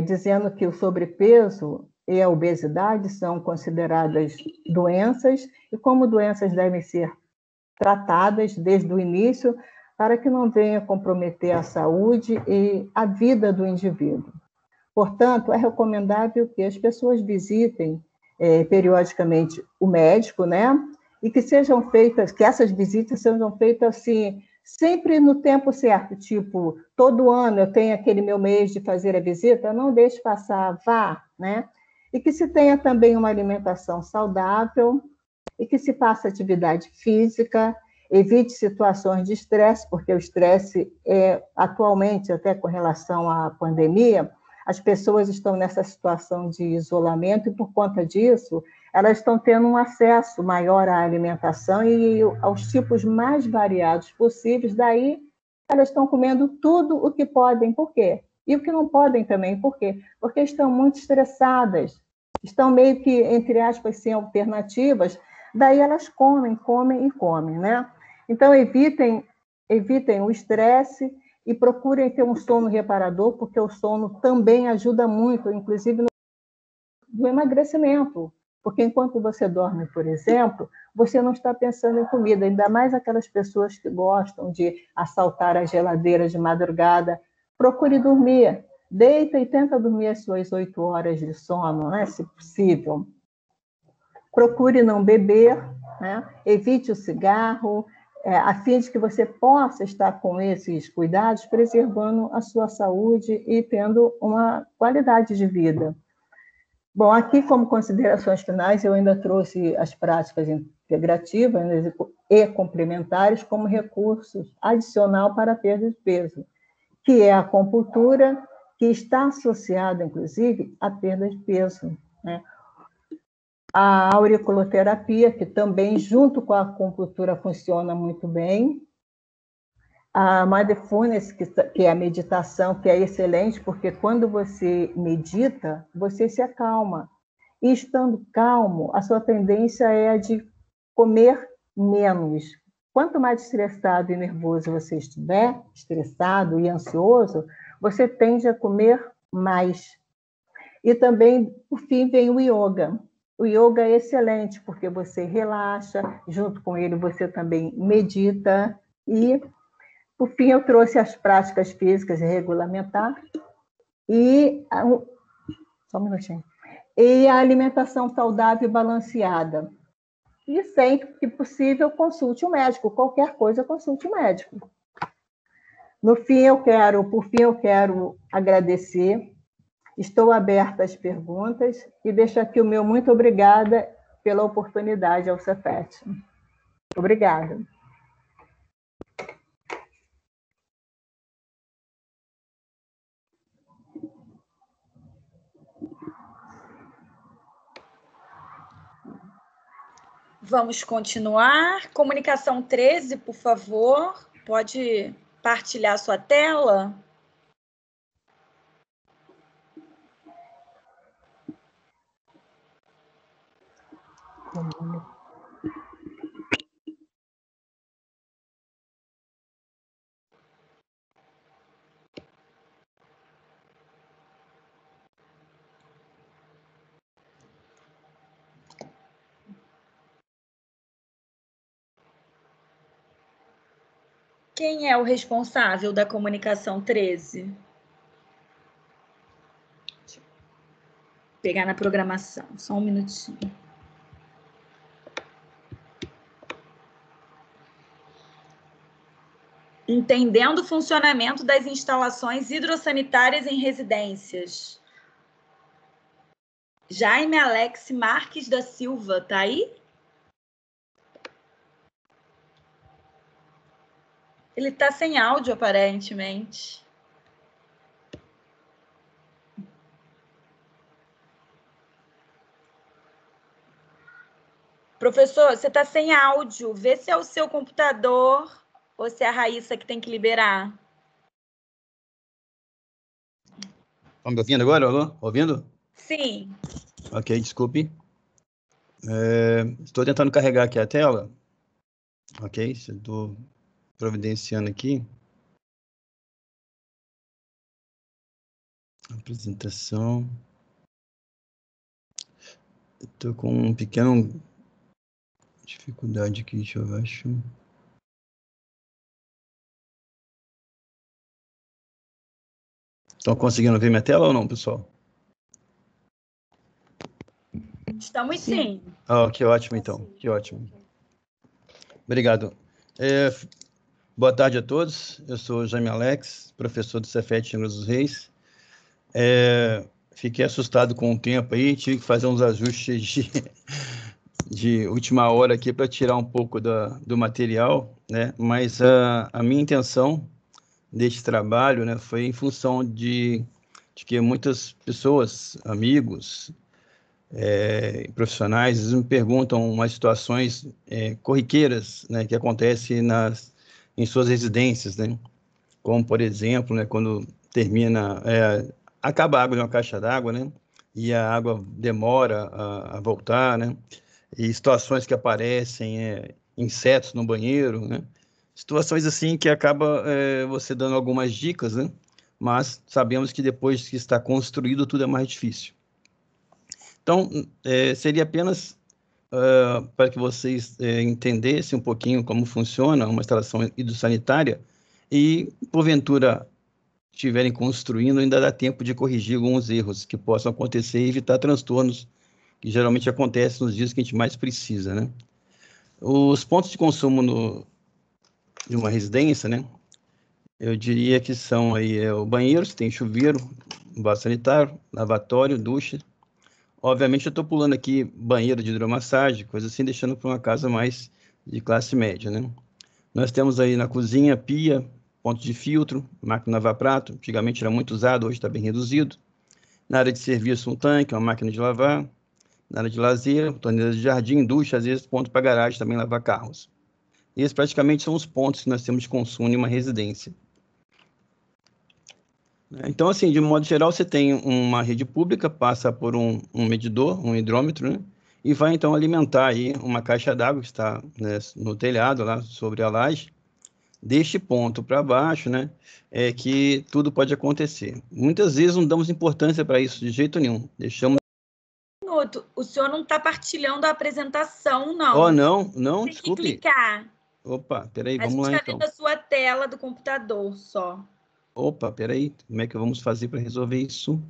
Speaker 8: dizendo que o sobrepeso e a obesidade são consideradas doenças, e como doenças devem ser tratadas desde o início, para que não venha comprometer a saúde e a vida do indivíduo. Portanto, é recomendável que as pessoas visitem periodicamente o médico, né? E que sejam feitas, que essas visitas sejam feitas assim, sempre no tempo certo, tipo, todo ano eu tenho aquele meu mês de fazer a visita, não deixe passar, vá, né? E que se tenha também uma alimentação saudável e que se faça atividade física, evite situações de estresse, porque o estresse, atualmente, até com relação à pandemia, as pessoas estão nessa situação de isolamento e, por conta disso, elas estão tendo um acesso maior à alimentação e aos tipos mais variados possíveis. Daí, elas estão comendo tudo o que podem. Por quê? E o que não podem também. Por quê? Porque estão muito estressadas. Estão meio que, entre aspas, sem alternativas. Daí elas comem, né? Então, evitem o estresse e procurem ter um sono reparador, porque o sono também ajuda muito, inclusive no emagrecimento. Porque enquanto você dorme, por exemplo, você não está pensando em comida, ainda mais aquelas pessoas que gostam de assaltar a geladeira de madrugada. Procure dormir, deita e tenta dormir as suas 8 horas de sono, né, se possível. Procure não beber, né? Evite o cigarro, a fim de que você possa estar com esses cuidados, preservando a sua saúde e tendo uma qualidade de vida. Bom, aqui, como considerações finais, eu ainda trouxe as práticas integrativas, né, e complementares como recursos adicional para a perda de peso, que é a acupuntura, que está associada, inclusive, à perda de peso, né? A auriculoterapia, que também, junto com a acupuntura, funciona muito bem. A mindfulness, que é a meditação, que é excelente, porque quando você medita, você se acalma. E estando calmo, a sua tendência é a de comer menos. Quanto mais estressado e nervoso você estiver, estressado e ansioso, você tende a comer mais. E também, por fim, vem o yoga. O yoga é excelente, porque você relaxa, junto com ele você também medita. E, por fim, eu trouxe as práticas físicas e regulamentar. E, só um minutinho. E a alimentação saudável e balanceada. E sempre que possível, consulte o médico. Qualquer coisa, consulte o médico. Por fim, eu quero agradecer. Estou aberta às perguntas e deixo aqui o meu muito obrigada pela oportunidade ao Cefet. Obrigada.
Speaker 1: Vamos continuar. Comunicação 13, por favor. Pode partilhar sua tela? Quem é o responsável da comunicação 13? Deixa eu pegar na programação, só um minutinho. Entendendo o funcionamento das instalações hidrossanitárias em residências. Jaime Alex Marques da Silva, tá aí? Ele está sem áudio, aparentemente. Professor, você está sem áudio. Vê se é o seu computador ou se é a Raíssa que tem que liberar.
Speaker 9: Estão me ouvindo agora? Alô? Ouvindo?
Speaker 1: Sim.
Speaker 9: Ok, desculpe. Estou tentando carregar aqui a tela. Ok, estou providenciando aqui. Apresentação. Estou com um pequeno dificuldade aqui, deixa eu ver. Estão conseguindo ver minha tela ou não, pessoal?
Speaker 1: Estamos sim.
Speaker 9: Oh, que ótimo, então. Que ótimo. Obrigado. Boa tarde a todos. Eu sou Jaime Alex, professor do Cefet Angra dos Reis. Fiquei assustado com o tempo aí, tive que fazer uns ajustes de última hora aqui para tirar um pouco do material, né? Mas a minha intenção deste trabalho, né, foi em função de que muitas pessoas, amigos, profissionais, eles me perguntam umas situações corriqueiras, né, que acontecem em suas residências, né? Como, por exemplo, né, quando acaba a água de uma caixa d'água, né? E a água demora a voltar, né? E situações que aparecem, insetos no banheiro, né? Situações assim que acaba você dando algumas dicas, né? Mas sabemos que depois que está construído, tudo é mais difícil. Então, seria apenas para que vocês entendessem um pouquinho como funciona uma instalação hidrossanitária e, porventura, estiverem construindo, ainda dá tempo de corrigir alguns erros que possam acontecer e evitar transtornos que geralmente acontecem nos dias que a gente mais precisa, né? Os pontos de consumo de uma residência, né? Eu diria que são aí o banheiro, você tem chuveiro, vaso sanitário, lavatório, ducha. Obviamente eu estou pulando aqui banheiro de hidromassagem, coisa assim, deixando para uma casa mais de classe média, né? Nós temos aí na cozinha pia, ponto de filtro, máquina lava-prato, antigamente era muito usado, hoje está bem reduzido. Na área de serviço, um tanque, uma máquina de lavar. Na área de lazer, torneira de jardim, ducha, às vezes ponto para garagem, também lavar carros. Esses praticamente são os pontos que nós temos de consumo em uma residência. Então, assim, de modo geral, você tem uma rede pública, passa por um medidor, um hidrômetro, né? E vai, então, alimentar aí uma caixa d'água que está, né, no telhado, lá sobre a laje. Deste ponto para baixo, né, é que tudo pode acontecer. Muitas vezes não damos importância para isso de jeito nenhum. Deixamos...
Speaker 1: O senhor não está partilhando a apresentação, não.
Speaker 9: Oh, não,
Speaker 1: tem
Speaker 9: desculpe.
Speaker 1: Tem que clicar.
Speaker 9: Opa, peraí, vamos lá, então. A gente está
Speaker 1: vendo a sua tela do computador, só.
Speaker 9: Opa, peraí, como é que vamos fazer para resolver isso?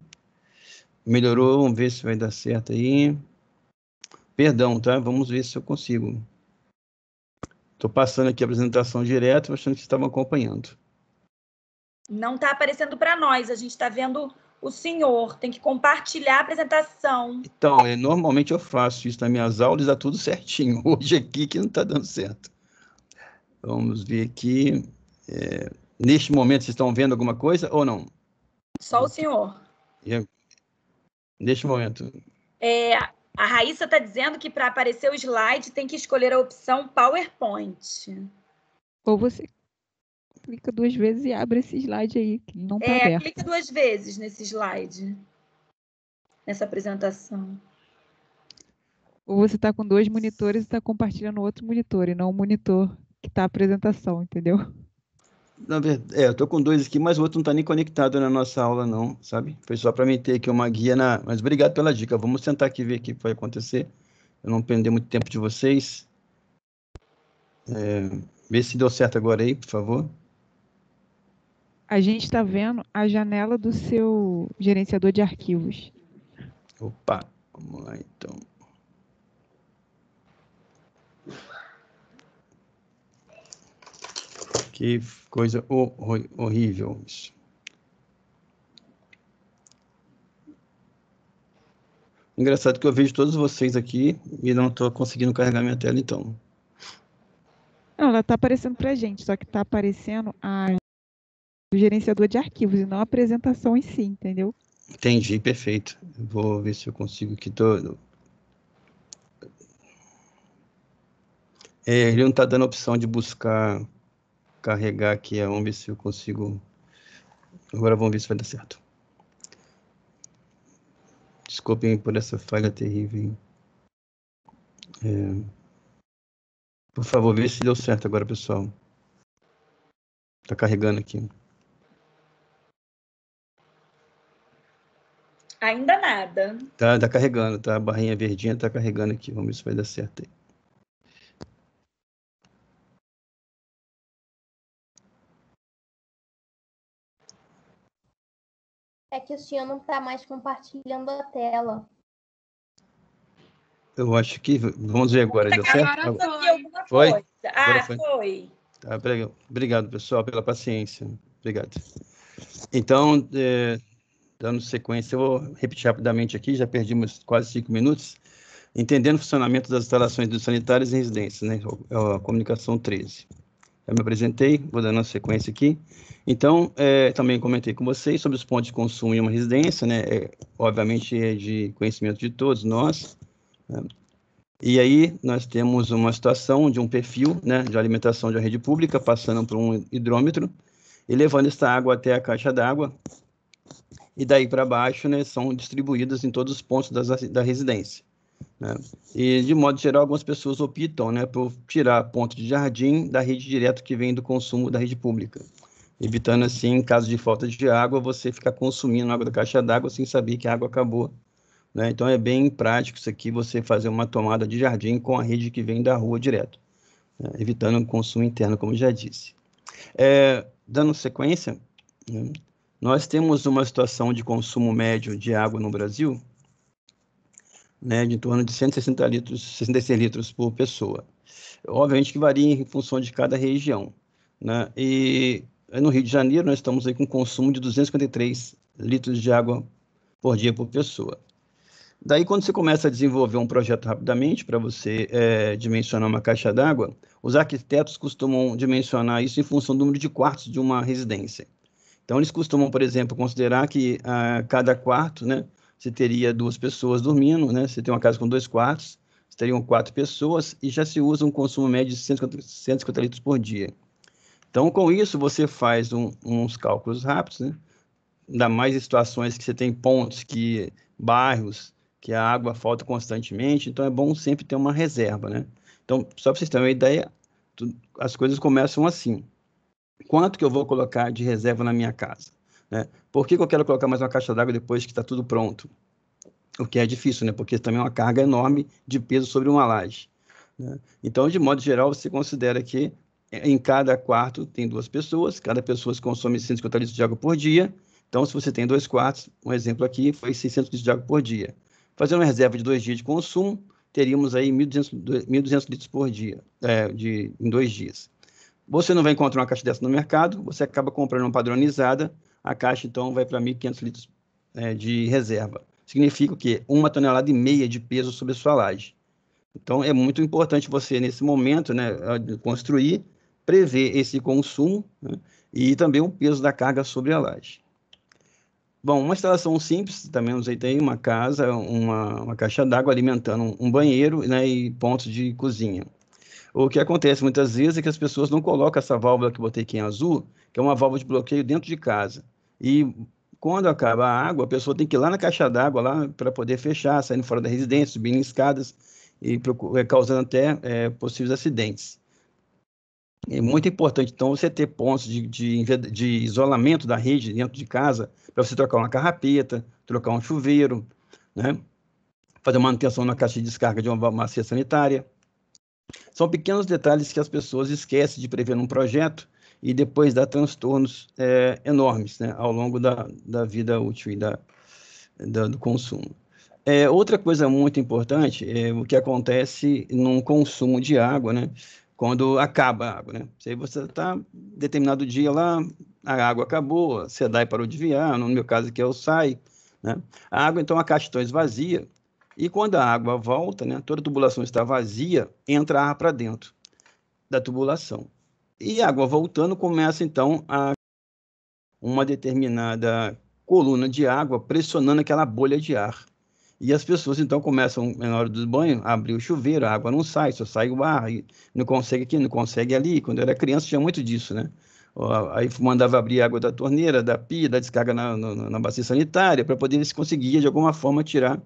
Speaker 9: Melhorou, vamos ver se vai dar certo aí. Perdão, tá? Vamos ver se eu consigo. Estou passando aqui a apresentação direto, achando que vocês estavam acompanhando.
Speaker 1: Não está aparecendo para nós, a gente está vendo o senhor. Tem que compartilhar a apresentação.
Speaker 9: Então, normalmente eu faço isso nas minhas aulas, dá tudo certinho. Hoje aqui que não está dando certo. Vamos ver aqui. Neste momento, vocês estão vendo alguma coisa ou não?
Speaker 1: Só o senhor.
Speaker 9: Neste momento.
Speaker 1: A Raíssa está dizendo que para aparecer o slide tem que escolher a opção PowerPoint.
Speaker 4: Ou você clica 2 vezes e abre esse slide aí, que não está aberto.
Speaker 1: Clica 2 vezes nesse slide, nessa apresentação.
Speaker 4: Ou você está com 2 monitores e está compartilhando outro monitor, e não o monitor que está a apresentação, entendeu?
Speaker 9: Na verdade, eu estou com 2 aqui, mas o outro não está nem conectado na nossa aula, não, sabe? Foi só para mim ter aqui uma guia Mas obrigado pela dica. Vamos tentar aqui ver o que vai acontecer. Eu não perder muito tempo de vocês. Vê se deu certo agora aí, por favor.
Speaker 4: A gente está vendo a janela do seu gerenciador de arquivos.
Speaker 9: Opa, vamos lá então. Que coisa horrível isso. Engraçado que eu vejo todos vocês aqui e não estou conseguindo carregar minha tela, então.
Speaker 4: Não, ela está aparecendo para a gente, só que está aparecendo o gerenciador de arquivos e não a apresentação em si, entendeu?
Speaker 9: Entendi, perfeito. Vou ver se eu consigo aqui. Ele não está dando a opção de buscar carregar aqui. Vamos ver se eu consigo. Agora vamos ver se vai dar certo. Desculpem por essa falha terrível. Por favor, vê se deu certo agora, pessoal. Está carregando aqui.
Speaker 1: Ainda nada.
Speaker 9: Tá carregando, tá? A barrinha verdinha tá carregando aqui. Vamos ver se vai dar certo aí.
Speaker 3: É que o senhor não está mais compartilhando a tela.
Speaker 9: Eu acho que... Vamos ver agora, deu certo?
Speaker 1: Foi?
Speaker 9: Agora foi.
Speaker 1: Foi.
Speaker 9: Tá, obrigado, pessoal, pela paciência. Obrigado. Então, dando sequência, eu vou repetir rapidamente aqui, já perdimos quase 5 minutos. Entendendo o funcionamento das instalações sanitárias em residências, né? A comunicação 13. Já me apresentei, vou dando sequência aqui. Então, também comentei com vocês sobre os pontos de consumo em uma residência, né? Obviamente, é de conhecimento de todos nós, né? E aí, nós temos uma situação de um perfil, né, de alimentação de uma rede pública, passando por um hidrômetro, e levando essa água até a caixa d'água, e daí para baixo, né, são distribuídas em todos os pontos da residência, né? E, de modo geral, algumas pessoas optam, né, por tirar ponto de jardim da rede direto que vem do consumo da rede pública, evitando, assim, em caso de falta de água, você ficar consumindo água da caixa d'água sem saber que a água acabou, né? Então, é bem prático isso aqui, você fazer uma tomada de jardim com a rede que vem da rua direto, né, evitando o consumo interno, como já disse. Dando sequência, né, nós temos uma situação de consumo médio de água no Brasil, né, de em torno de 160 litros, 66 litros por pessoa. Obviamente que varia em função de cada região, né? E no Rio de Janeiro nós estamos aí com consumo de 253 litros de água por dia por pessoa. Daí, quando você começa a desenvolver um projeto rapidamente, para você dimensionar uma caixa d'água, os arquitetos costumam dimensionar isso em função do número de quartos de uma residência. Então, eles costumam, por exemplo, considerar que a cada quarto, né, você teria 2 pessoas dormindo, né? Você tem uma casa com 2 quartos, você teriam 4 pessoas e já se usa um consumo médio de 150 litros por dia. Então, com isso, você faz uns cálculos rápidos, né? Ainda mais em situações que você tem pontos, bairros, que a água falta constantemente, então é bom sempre ter uma reserva, né? Então, só para vocês terem uma ideia, as coisas começam assim. Quanto que eu vou colocar de reserva na minha casa, né? Por que eu quero colocar mais uma caixa d'água depois que está tudo pronto? O que é difícil, né? Porque também é uma carga enorme de peso sobre uma laje, né? Então, de modo geral, você considera que em cada quarto tem 2 pessoas, cada pessoa consome 150 litros de água por dia. Então, se você tem 2 quartos, um exemplo aqui foi 600 litros de água por dia. Fazendo uma reserva de 2 dias de consumo, teríamos aí 1.200 litros por dia, em 2 dias. Você não vai encontrar uma caixa dessa no mercado, você acaba comprando uma padronizada, a caixa, então, vai para 1.500 litros de reserva. Significa o quê? 1,5 toneladas de peso sobre a sua laje. Então, é muito importante você, nesse momento, né, construir, prever esse consumo, né, e também o peso da carga sobre a laje. Bom, uma instalação simples, também usei, tem uma casa, uma caixa d'água alimentando um banheiro, né, e pontos de cozinha. O que acontece muitas vezes é que as pessoas não colocam essa válvula que eu botei aqui em azul, que é uma válvula de bloqueio dentro de casa. E quando acaba a água, a pessoa tem que ir lá na caixa d'água lá para poder fechar, saindo fora da residência, subindo em escadas e causando até possíveis acidentes. É muito importante, então, você ter pontos de isolamento da rede dentro de casa, para você trocar uma carrapeta, trocar um chuveiro, né? Fazer manutenção na caixa de descarga de uma bacia sanitária. São pequenos detalhes que as pessoas esquecem de prever num projeto e depois dá transtornos enormes, né, ao longo da vida útil e do consumo. Outra coisa muito importante é o que acontece num consumo de água, né, quando acaba a água, né? Se você está determinado dia lá, a água acabou, a SEDAI parou de enviar, no meu caso aqui é o SAI, né? A água, então, a caixa está esvazia, e quando a água volta, né, toda a tubulação está vazia, entra ar para dentro da tubulação. E a água voltando começa, então, uma determinada coluna de água pressionando aquela bolha de ar. E as pessoas, então, começam, na hora do banho, a abrir o chuveiro, a água não sai, só sai o ar, e não consegue aqui, não consegue ali. Quando eu era criança, tinha muito disso, né? Aí mandava abrir a água da torneira, da pia, da descarga na bacia sanitária, para poder ver se conseguia, de alguma forma, tirar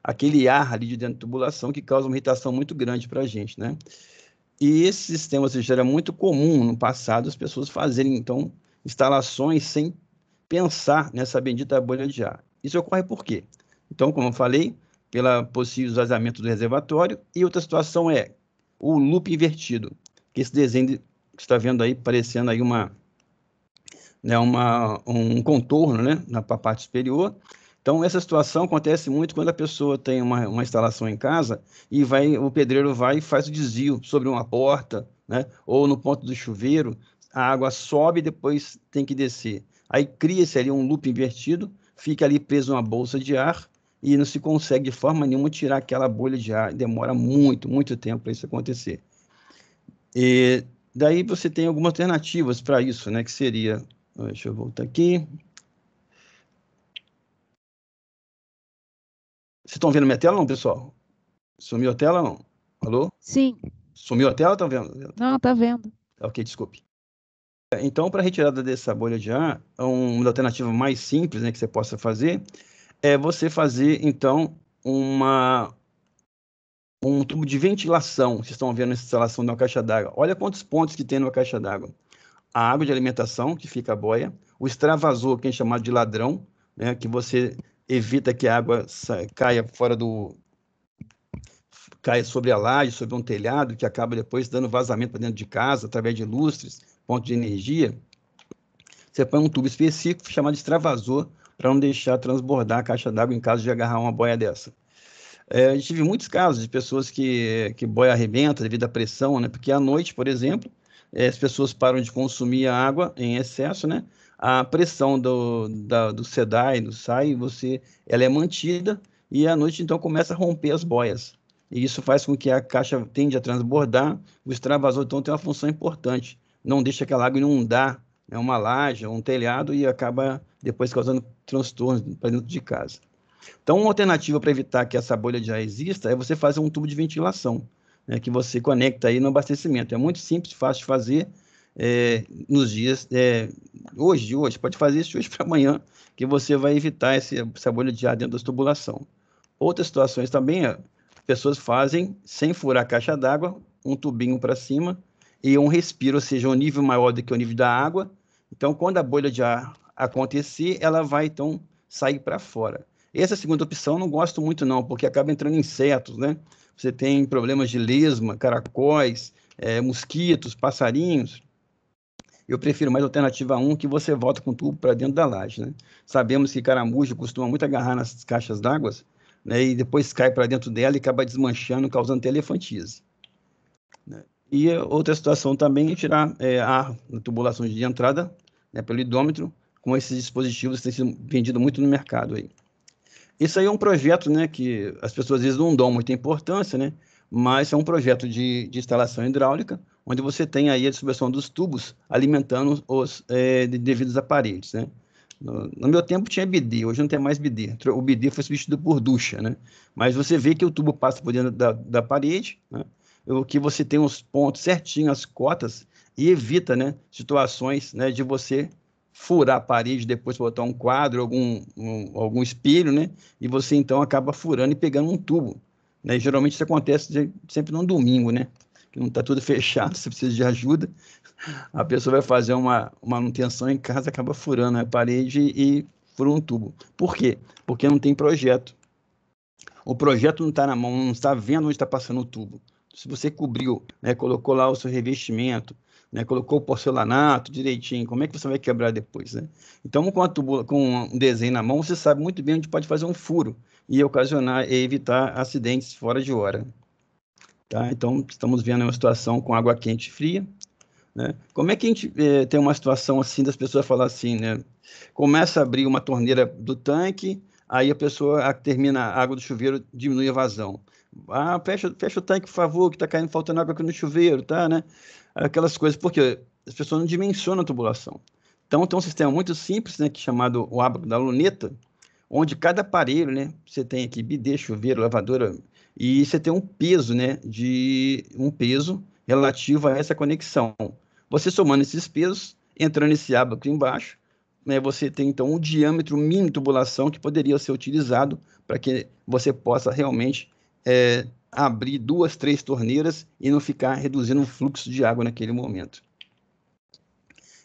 Speaker 9: aquele ar ali de dentro da tubulação que causa uma irritação muito grande para a gente, né? E esse sistema, ou seja, era muito comum no passado as pessoas fazerem, então, instalações sem pensar nessa bendita bolha de ar. Isso ocorre por quê? Então, como eu falei, pela possível esvaziamento do reservatório, e outra situação é o loop invertido, que esse desenho que você está vendo aí, parecendo aí um contorno, né, na parte superior, Então, essa situação acontece muito quando a pessoa tem uma instalação em casa e o pedreiro vai e faz o desvio sobre uma porta, né? Ou no ponto do chuveiro, a água sobe e depois tem que descer. Aí cria-se ali um loop invertido, fica ali preso uma bolsa de ar e não se consegue de forma nenhuma tirar aquela bolha de ar. Demora muito, muito tempo para isso acontecer. E daí você tem algumas alternativas para isso, né? Que seria... Deixa eu voltar aqui. Vocês estão vendo minha tela, não, pessoal? Sumiu a tela, não? Alô?
Speaker 4: Sim.
Speaker 9: Sumiu a tela, estão vendo?
Speaker 4: Não, tá vendo.
Speaker 9: Ok, desculpe. Então, para a retirada dessa bolha de ar, uma alternativa mais simples, né, que você possa fazer é você fazer, então, um tubo de ventilação. Vocês estão vendo essa instalação de uma caixa d'água. Olha quantos pontos que tem numa caixa d'água. A água de alimentação, que fica a boia, o extravasor, que é chamado de ladrão, né, que você evita que a água caia caia sobre a laje, sobre um telhado, que acaba depois dando vazamento para dentro de casa, através de lustres, ponto de energia. Você põe um tubo específico chamado de extravasor para não deixar transbordar a caixa d'água em caso de agarrar uma boia dessa. A gente tive muitos casos de pessoas que boia arrebenta devido à pressão, né? Porque à noite, por exemplo, as pessoas param de consumir a água em excesso, né? A pressão do SEDAI, do SAI, ela é mantida e à noite, então, começa a romper as boias. E isso faz com que a caixa tende a transbordar. O extravasor, então, tem uma função importante. Não deixa aquela água inundar, né, uma laje, um telhado e acaba depois causando transtornos para dentro de casa. Então, uma alternativa para evitar que essa bolha de ar exista é você fazer um tubo de ventilação, né, que você conecta aí no abastecimento. É muito simples, fácil de fazer nos dias... hoje, pode fazer isso de hoje para amanhã, que você vai evitar essa bolha de ar dentro da tubulação. Outras situações também, pessoas fazem, sem furar a caixa d'água, um tubinho para cima e um respiro, ou seja, um nível maior do que o nível da água. Então, quando a bolha de ar acontecer, ela vai, então, sair para fora. Essa segunda opção eu não gosto muito, não, porque acaba entrando insetos, né? Você tem problemas de lesma, caracóis, mosquitos, passarinhos. Eu prefiro mais a alternativa 1, que você volta com o tubo para dentro da laje, né? Sabemos que caramujo costuma muito agarrar nas caixas d'água, né, e depois cai para dentro dela e acaba desmanchando, causando até elefantise. Né? E outra situação também é tirar ar na tubulação de entrada, né, pelo hidrômetro, com esses dispositivos que têm sido vendidos muito no mercado aí. Isso aí é um projeto, né, que as pessoas às vezes não dão muita importância, né, mas é um projeto de instalação hidráulica, onde você tem aí a distribuição dos tubos alimentando os devidos aparelhos, né. No meu tempo tinha bidê, hoje não tem mais bidê. O bidê foi substituído por ducha, né? Mas você vê que o tubo passa por dentro da parede, né? O que você tem os pontos certinhos, as cotas, e evita, né, situações, né, de você furar a parede, depois botar um quadro, algum espelho, né? E você, então, acaba furando e pegando um tubo. Né? E, geralmente isso acontece sempre num domingo, né? Que não está tudo fechado, você precisa de ajuda. A pessoa vai fazer uma manutenção em casa, acaba furando a parede e fura um tubo. Por quê? Porque não tem projeto. O projeto não está na mão, não está vendo onde está passando o tubo. Se você cobriu, né, colocou lá o seu revestimento, né, colocou o porcelanato direitinho, como é que você vai quebrar depois? Né? Então, com um desenho na mão, você sabe muito bem onde pode fazer um furo e ocasionar e evitar acidentes fora de hora. Tá? Então, estamos vendo uma situação com água quente e fria. Né? Como é que a gente tem uma situação assim das pessoas falar assim, né? Começa a abrir uma torneira do tanque, aí a pessoa termina a água do chuveiro, diminui a vazão. Fecha o tanque, por favor, que está caindo, faltando água aqui no chuveiro, tá, né? Aquelas coisas, porque as pessoas não dimensionam a tubulação. Então, tem um sistema muito simples, né, que é chamado o ábaco da luneta, onde cada aparelho, né, você tem aqui bidê, chuveiro, lavadora, e você tem um peso, né, um peso relativo a essa conexão. Você somando esses pesos, entrando nesse ábaco embaixo, né, você tem, então, um diâmetro mínimo de tubulação que poderia ser utilizado para que você possa realmente abrir 2, 3 torneiras e não ficar reduzindo o fluxo de água naquele momento.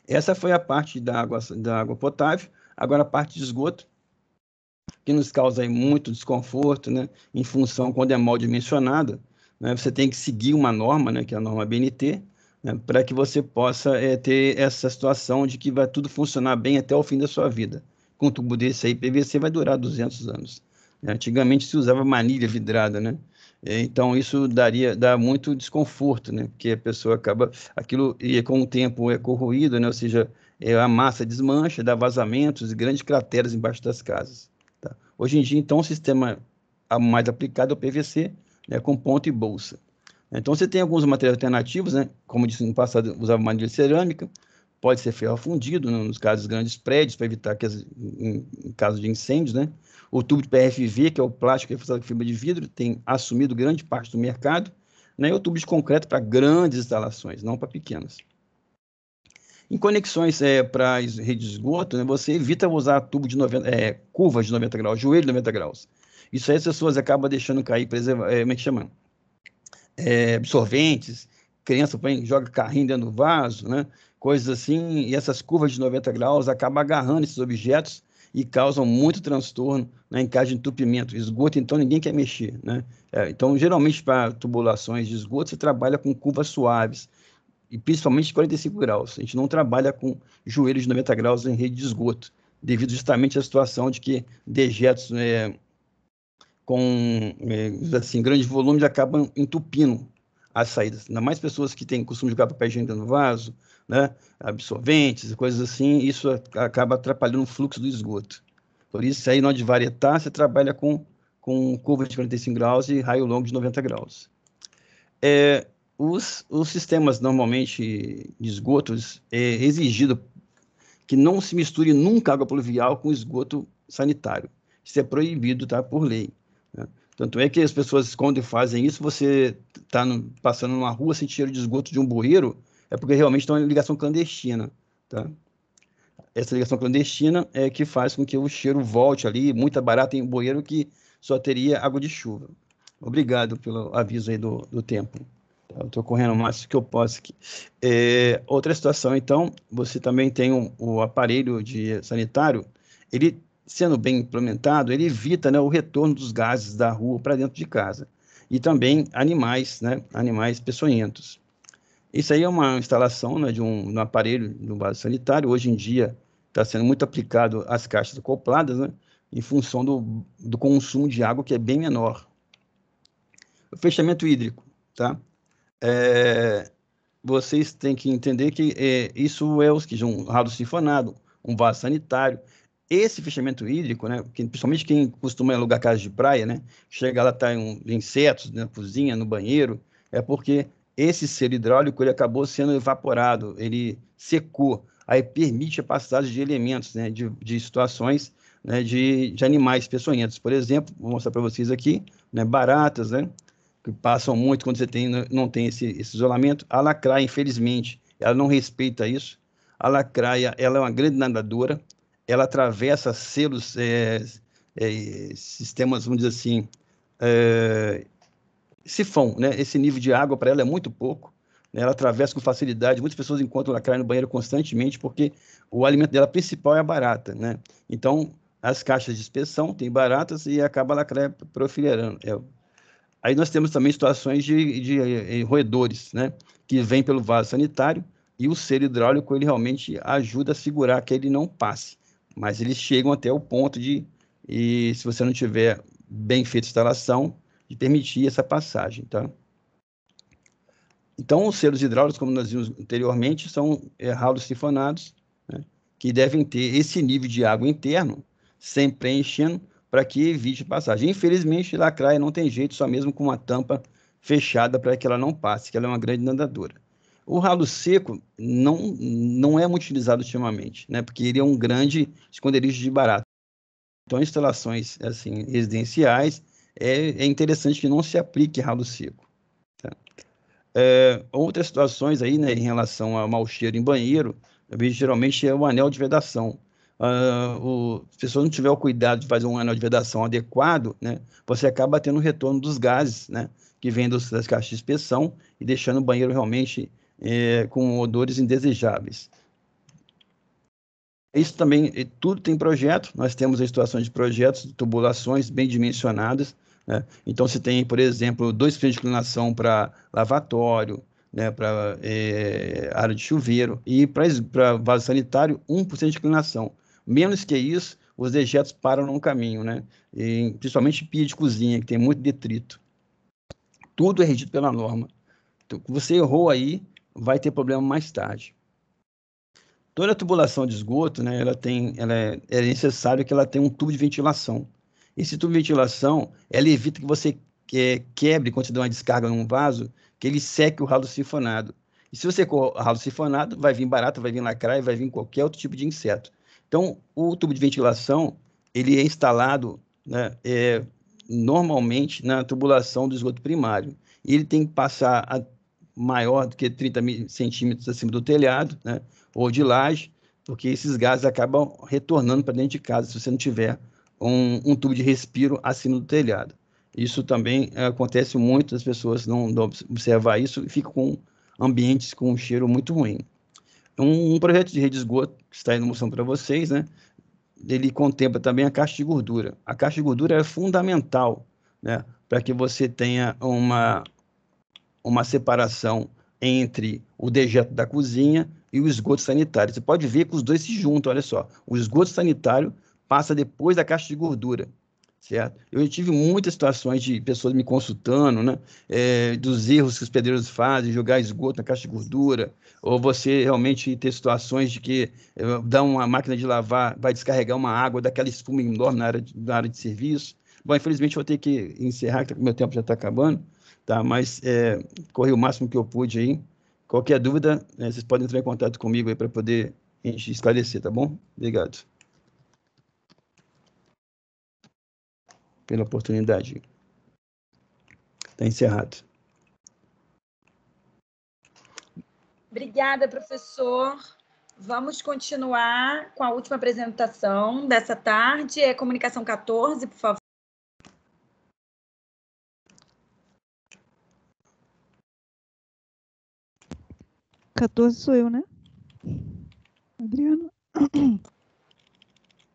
Speaker 9: Essa foi a parte da água potável. Agora a parte de esgoto, que nos causa aí muito desconforto, né, em função, quando é mal dimensionado, né, você tem que seguir uma norma, né, que é a norma BNT, né, para que você possa ter essa situação de que vai tudo funcionar bem até o fim da sua vida. com um tubo desse aí, PVC, vai durar 200 anos. Antigamente se usava manilha vidrada, né? Então, isso dá muito desconforto, né? Porque a pessoa acaba... Aquilo, e com o tempo, é corroído, né? Ou seja, a massa desmancha, dá vazamentos e grandes crateras embaixo das casas. Tá? Hoje em dia, então, o sistema mais aplicado é o PVC, né? Com ponta e bolsa. Então, você tem alguns materiais alternativos, né? Como eu disse no passado, usava manilha cerâmica, pode ser ferro fundido, né? Nos casos de grandes prédios, para evitar que, em caso de incêndios, né? O tubo de PFV, que é o plástico reforçado com fibra de vidro, tem assumido grande parte do mercado, né? E o tubo de concreto para grandes instalações, não para pequenas. Em conexões para rede de esgoto, né? Você evita usar tubo de curvas de 90 graus, joelho de 90 graus. Isso aí as pessoas acabam deixando cair, como é que chama? Absorventes, criança joga carrinho dentro do vaso, né? Coisas assim, e essas curvas de 90 graus acabam agarrando esses objetos e causam muito transtorno, né, em caso de entupimento. Esgoto, então, ninguém quer mexer, né? Então, geralmente, para tubulações de esgoto, você trabalha com curvas suaves, e principalmente 45 graus. A gente não trabalha com joelhos de 90 graus em rede de esgoto, devido justamente à situação de que dejetos com assim, grandes volumes acabam entupindo as saídas. Ainda mais pessoas que têm costume de jogar papel higiênico no vaso, né? Absorventes, coisas assim, isso acaba atrapalhando o fluxo do esgoto. Por isso, aí, na hora de varietar, você trabalha com curva de 45 graus e raio longo de 90 graus. Os sistemas, normalmente, de esgotos, é exigido que não se misture nunca água pluvial com esgoto sanitário. Isso é proibido, tá, por lei. Né? Tanto é que as pessoas, quando fazem isso, você está passando numa rua, sente cheiro de esgoto de um bueiro, é porque realmente tem uma ligação clandestina. Tá? Essa ligação clandestina é que faz com que o cheiro volte ali, muita barata em bueiro que só teria água de chuva. Obrigado pelo aviso aí do tempo. Eu estou correndo o máximo que eu posso aqui. Outra situação, então, você também tem o aparelho sanitário, ele, sendo bem implementado, ele evita, né, o retorno dos gases da rua para dentro de casa. E também animais, né, animais peçonhentos. Isso aí é uma instalação, né, de um aparelho, de um vaso sanitário. Hoje em dia está sendo muito aplicado às caixas acopladas, né, em função do consumo de água, que é bem menor. O fechamento hídrico, tá? Vocês têm que entender que isso é um ralo sifonado, um vaso sanitário. Esse fechamento hídrico, né, principalmente quem costuma alugar casa de praia, né, chega lá, tá insetos na cozinha, no banheiro, é porque esse selo hidráulico ele acabou sendo evaporado, ele secou, aí permite a passagem de elementos, né, de situações, né, de animais peçonhentos. Por exemplo, vou mostrar para vocês aqui, né, baratas, né, que passam muito quando você não tem esse isolamento. A lacraia, infelizmente, ela não respeita isso. A lacraia, ela é uma grande nadadora, ela atravessa selos, sistemas, vamos dizer assim, sifão, né? Esse nível de água para ela é muito pouco, né? Ela atravessa com facilidade. Muitas pessoas encontram lacraia no banheiro constantemente porque o alimento dela principal é a barata, né? Então, as caixas de inspeção têm baratas e acaba a lacraia proliferando. Aí nós temos também situações de roedores, né, que vêm pelo vaso sanitário e o selo hidráulico ele realmente ajuda a segurar que ele não passe, mas eles chegam até o ponto e se você não tiver bem feita a instalação, de permitir essa passagem, tá? Então, os selos hidráulicos, como nós vimos anteriormente, são ralos sifonados, né, que devem ter esse nível de água interno, sempre preenchendo, para que evite passagem. Infelizmente, lacraia não tem jeito, só mesmo com uma tampa fechada para que ela não passe, que ela é uma grande nadadora. O ralo seco não é muito utilizado ultimamente, né, porque ele é um grande esconderijo de barata. Então, instalações assim, residenciais, é interessante que não se aplique ralo seco. Tá? Outras situações aí, né, em relação ao mau cheiro em banheiro, eu vejo geralmente é o anel de vedação. Se a pessoa não tiver o cuidado de fazer um anel de vedação adequado, né, você acaba tendo o retorno dos gases, né, que vêm das caixas de inspeção e deixando o banheiro realmente com odores indesejáveis. Isso também, tudo tem projeto, nós temos as situações de projetos, de tubulações bem dimensionadas, né? Então, se tem, por exemplo, 2% de inclinação para lavatório, né, para área de chuveiro, e para vaso sanitário, 1% de inclinação. Menos que isso, os dejetos param no caminho, né? E, principalmente pia de cozinha, que tem muito detrito. Tudo é regido pela norma. Então, você errou aí, vai ter problema mais tarde. Toda tubulação de esgoto, né, é necessário que ela tenha um tubo de ventilação. Esse tubo de ventilação, ela evita que você quebre, quando você dá uma descarga num vaso, que ele seque o ralo sifonado. E se você secou o ralo sifonado, vai vir barata, vai vir lacraia, vai vir qualquer outro tipo de inseto. Então, o tubo de ventilação, ele é instalado, né, normalmente na tubulação do esgoto primário. E ele tem que passar maior do que 30 centímetros acima do telhado, né, ou de laje, porque esses gases acabam retornando para dentro de casa se você não tiver um tubo de respiro acima do telhado. Isso também acontece muito, as pessoas não observam isso e ficam com ambientes com um cheiro muito ruim. Um projeto de rede de esgoto, que está aí na moção para vocês, né, ele contempla também a caixa de gordura. A caixa de gordura é fundamental, né, para que você tenha uma separação entre o dejeto da cozinha e o esgoto sanitário. Você pode ver que os dois se juntam, olha só. O esgoto sanitário passa depois da caixa de gordura, certo? Eu tive muitas situações de pessoas me consultando, né, dos erros que os pedreiros fazem, jogar esgoto na caixa de gordura, ou você realmente ter situações de que dá uma máquina de lavar, vai descarregar uma água daquela espuma enorme na área de serviço. Bom, infelizmente vou ter que encerrar, que meu tempo já está acabando, tá? Mas corri o máximo que eu pude aí. Qualquer dúvida, vocês podem entrar em contato comigo aí para poder a gente esclarecer, tá bom? Obrigado pela oportunidade. Está encerrado.
Speaker 1: Obrigada, professor. Vamos continuar com a última apresentação dessa tarde. É comunicação 14, por favor.
Speaker 4: Sou eu, né? Adriana?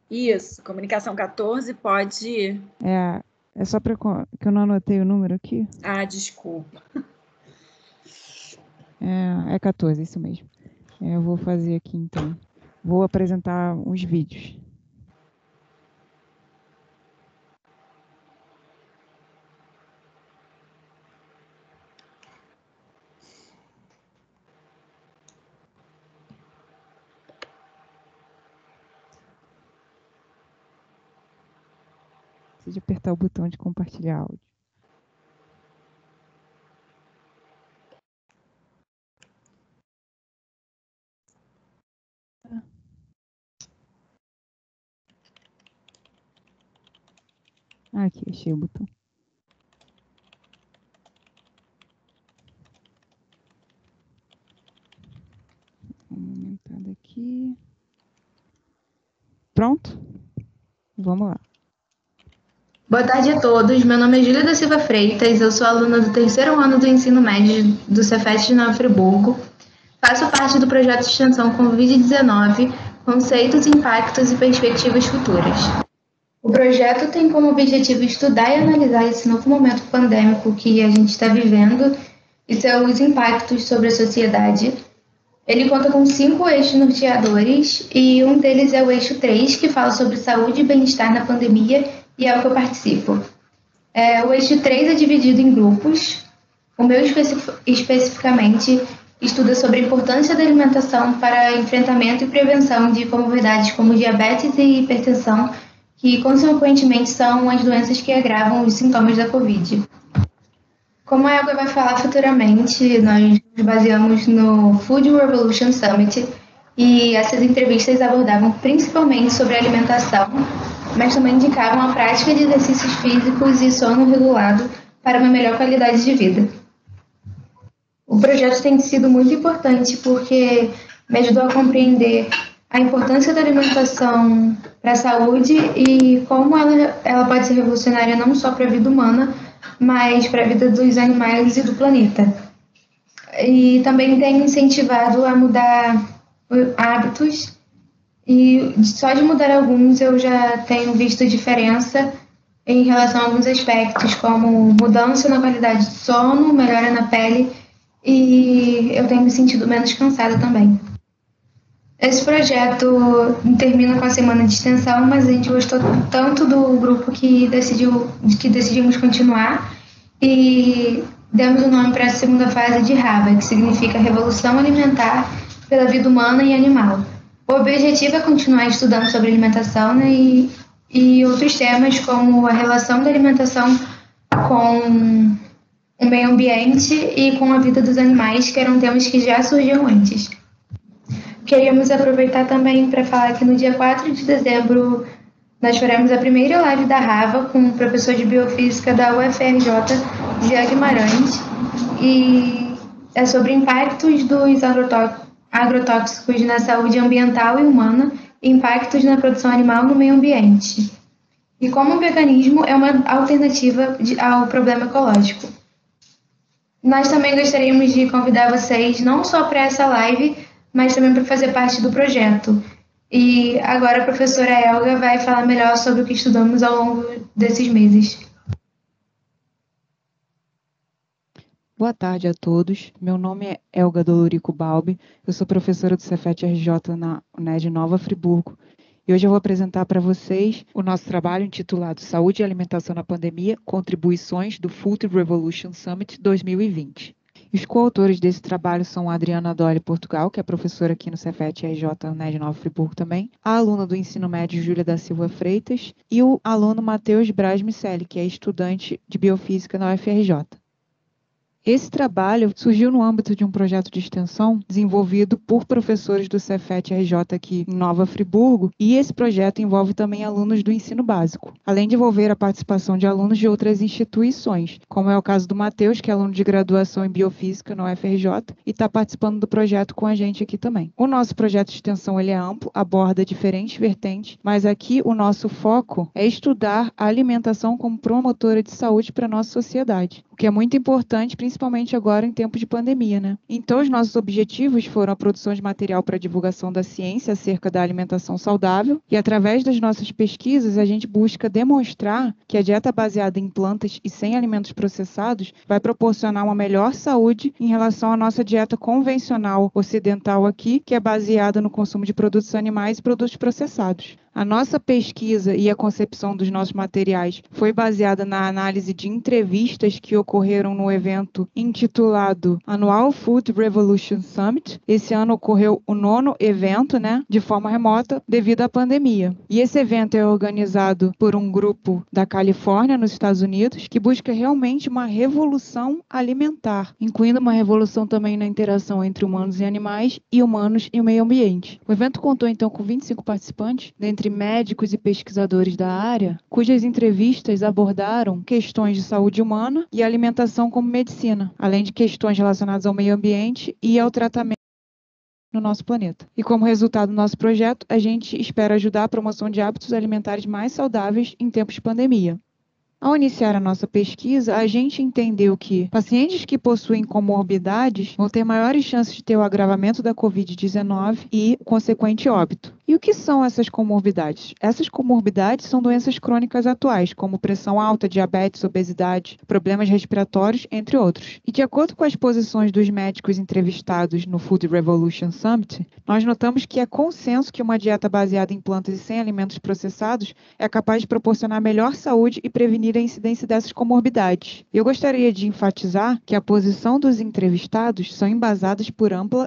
Speaker 1: Isso, comunicação 14, pode ir.
Speaker 4: É só para que eu não anotei o número aqui.
Speaker 1: Ah, desculpa.
Speaker 4: É 14, isso mesmo. Eu vou fazer aqui, então. Vou apresentar uns vídeos. Precisa apertar o botão de compartilhar áudio. Aqui, achei o botão. Vamos aumentar daqui. Pronto? Vamos lá.
Speaker 10: Boa tarde a todos, meu nome é Júlia da Silva Freitas, eu sou aluna do 3º ano do ensino médio do Cefet de Nova Friburgo. Faço parte do projeto de extensão Covid-19, Conceitos, Impactos e Perspectivas Futuras. O projeto tem como objetivo estudar e analisar esse novo momento pandêmico que a gente está vivendo e seus impactos sobre a sociedade. Ele conta com 5 eixos norteadores e um deles é o eixo 3, que fala sobre saúde e bem-estar na pandemia, e é o que eu participo. O eixo 3 é dividido em grupos. O meu especificamente estuda sobre a importância da alimentação para enfrentamento e prevenção de comorbidades como diabetes e hipertensão, que consequentemente são as doenças que agravam os sintomas da Covid. Como a Elga vai falar futuramente, nós nos baseamos no Food Revolution Summit e essas entrevistas abordavam principalmente sobre a alimentação, mas também indicavam a prática de exercícios físicos e sono regulado para uma melhor qualidade de vida. O projeto tem sido muito importante porque me ajudou a compreender a importância da alimentação para a saúde e como ela pode ser revolucionária não só para a vida humana, mas para a vida dos animais e do planeta. E também tem incentivado a mudar hábitos. E só de mudar alguns eu já tenho visto diferença em relação a alguns aspectos, como mudança na qualidade de sono, melhora na pele, e eu tenho me sentido menos cansada também. Esse projeto termina com a semana de extensão, mas a gente gostou tanto do grupo que decidimos continuar e demos o nome para essa segunda fase de RAVA, que significa Revolução Alimentar pela Vida Humana e Animal. O objetivo é continuar estudando sobre alimentação, né, e outros temas como a relação da alimentação com o meio ambiente e com a vida dos animais, que eram temas que já surgiam antes. Queríamos aproveitar também para falar que no dia 4 de dezembro nós faremos a primeira live da RAVA com o professor de Biofísica da UFRJ, Jean Guimarães, e é sobre impactos dos agrotóxicos na saúde ambiental e humana e impactos na produção animal no meio ambiente. E como o veganismo é uma alternativa ao problema ecológico. Nós também gostaríamos de convidar vocês não só para essa live, mas também para fazer parte do projeto. E agora a professora Elga vai falar melhor sobre o que estudamos ao longo desses meses.
Speaker 4: Boa tarde a todos. Meu nome é Elga Dolorico Balbi. Eu sou professora do Cefet RJ na UNED Nova Friburgo. E hoje eu vou apresentar para vocês o nosso trabalho intitulado Saúde e Alimentação na Pandemia, Contribuições do Food Revolution Summit 2020. Os coautores desse trabalho são a Adriana Dolly Portugal, que é professora aqui no Cefet RJ UNED Nova Friburgo também, a aluna do ensino médio Júlia da Silva Freitas e o aluno Matheus Braz Micelli, que é estudante de Biofísica na UFRJ. Esse trabalho surgiu no âmbito de um projeto de extensão desenvolvido por professores do Cefet RJ aqui em Nova Friburgo, e esse projeto envolve também alunos do ensino básico, além de envolver a participação de alunos de outras instituições, como é o caso do Matheus, que é aluno de graduação em Biofísica na UFRJ e está participando do projeto com a gente aqui também. O nosso projeto de extensão ele é amplo, aborda diferentes vertentes, mas aqui o nosso foco é estudar a alimentação como promotora de saúde para a nossa sociedade, o que é muito importante, principalmente agora em tempos de pandemia, né? Então, os nossos objetivos foram a produção de material para divulgação da ciência acerca da alimentação saudável e, através das nossas pesquisas, a gente busca demonstrar que a dieta baseada em plantas e sem alimentos processados vai proporcionar uma melhor saúde em relação à nossa dieta convencional ocidental aqui, que é baseada no consumo de produtos animais e produtos processados. A nossa pesquisa e a concepção dos nossos materiais foi baseada na análise de entrevistas que ocorreram no evento intitulado Annual Food Revolution Summit. Esse ano ocorreu o 9º evento, de forma remota devido à pandemia. E esse evento é organizado por um grupo da Califórnia, nos Estados Unidos, que busca realmente uma revolução alimentar, incluindo uma revolução também na interação entre humanos e animais e humanos e o meio ambiente. O evento contou então com 25 participantes, dentre médicos e pesquisadores da área, cujas entrevistas abordaram questões de saúde humana e alimentação como medicina, além de questões relacionadas ao meio ambiente e ao tratamento no nosso planeta. E como resultado do nosso projeto, a gente espera ajudar a promoção de hábitos alimentares mais saudáveis em tempos de pandemia. Ao iniciar a nossa pesquisa, a gente entendeu que pacientes que possuem comorbidades vão ter maiores chances de ter o agravamento da Covid-19 e o consequente óbito. E o que são essas comorbidades? Essas comorbidades são doenças crônicas atuais, como pressão alta, diabetes, obesidade, problemas respiratórios, entre outros. E de acordo com as posições dos médicos entrevistados no Food Revolution Summit, nós notamos que é consenso que uma dieta baseada em plantas e sem alimentos processados é capaz de proporcionar melhor saúde e prevenir a incidência dessas comorbidades. Eu gostaria de enfatizar que a posição dos entrevistados são embasadas por ampla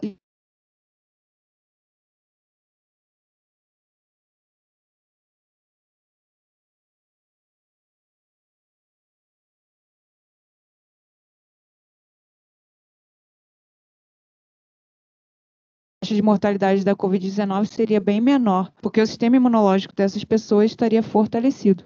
Speaker 4: taxa de mortalidade da Covid-19 seria bem menor, porque o sistema imunológico dessas pessoas estaria fortalecido.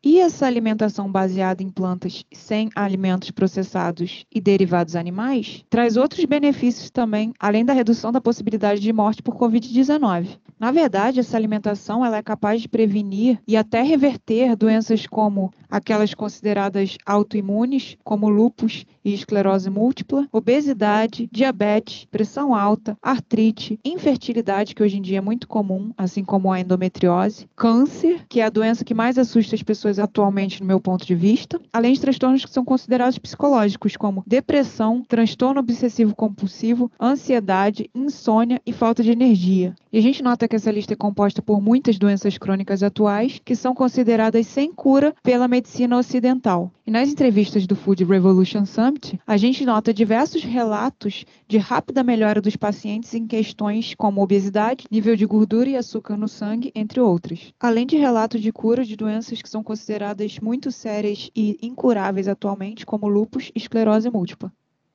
Speaker 4: E essa alimentação baseada em plantas sem alimentos processados e derivados animais traz outros benefícios também, além da redução da possibilidade de morte por Covid-19. Na verdade, essa alimentação ela é capaz de prevenir e até reverter doenças como aquelas consideradas autoimunes, como lúpus e esclerose múltipla, obesidade, diabetes, pressão alta, artrite, infertilidade, que hoje em dia é muito comum, assim como a endometriose, câncer, que é a doença que mais assusta as pessoas crônicas atualmente no meu ponto de vista, além de transtornos que são considerados psicológicos, como depressão, transtorno obsessivo-compulsivo, ansiedade, insônia e falta de energia. E a gente nota que essa lista é composta por muitas doenças crônicas atuais que são consideradas sem cura pela medicina ocidental. E nas entrevistas do Food Revolution Summit, a gente nota diversos relatos de rápida melhora dos pacientes em questões como obesidade, nível de gordura e açúcar no sangue, entre outras. Além de relatos de cura de doenças que são consideradas muito sérias e incuráveis atualmente, como lúpus e esclerose múltipla.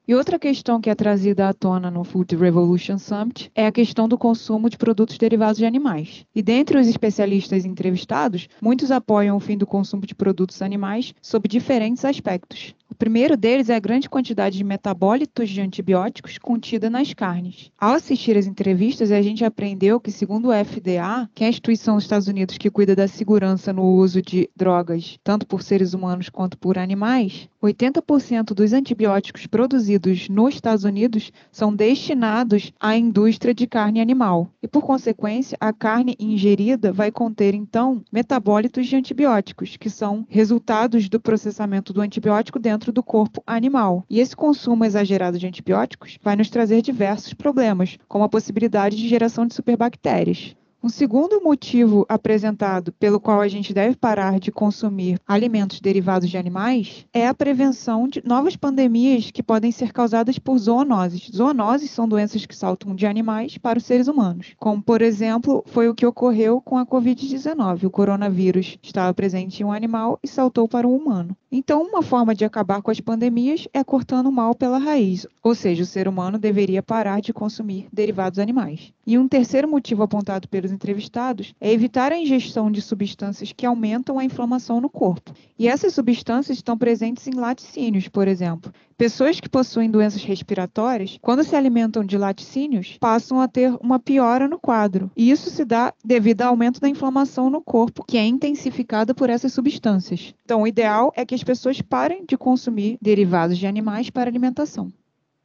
Speaker 4: E outra questão que é trazida à tona no Food Revolution Summit é a questão do consumo de produtos derivados de animais. E dentre os especialistas entrevistados, muitos apoiam o fim do consumo de produtos animais sob diferentes aspectos. O primeiro deles é a grande quantidade de metabólitos de antibióticos contida nas carnes. Ao assistir às entrevistas, a gente aprendeu que, segundo o FDA, que é a instituição dos Estados Unidos que cuida da segurança no uso de drogas, tanto por seres humanos quanto por animais, 80% dos antibióticos produzidos nos Estados Unidos são destinados à indústria de carne animal. E, por consequência, a carne ingerida vai conter, então, metabólitos de antibióticos, que são resultados do processamento do antibiótico dentro do corpo animal. E esse consumo exagerado de antibióticos vai nos trazer diversos problemas, como a possibilidade de geração de superbactérias. Um segundo motivo apresentado pelo qual a gente deve parar de consumir alimentos derivados de animais é a prevenção de novas pandemias que podem ser causadas por zoonoses. Zoonoses são doenças que saltam de animais para os seres humanos, como, por exemplo, foi o que ocorreu com a Covid-19. O coronavírus estava presente em um animal e saltou para um humano. Então, uma forma de acabar com as pandemias é cortando o mal pela raiz, ou seja, o ser humano deveria parar de consumir derivados animais. E um terceiro motivo apontado pelos entrevistados é evitar a ingestão de substâncias que aumentam a inflamação no corpo. E essas substâncias estão presentes em laticínios, por exemplo. Pessoas que possuem doenças respiratórias, quando se alimentam de laticínios, passam a ter uma piora no quadro. E isso se dá devido ao aumento da inflamação no corpo, que é intensificada por essas substâncias. Então, o ideal é que as pessoas parem de consumir derivados de animais para alimentação.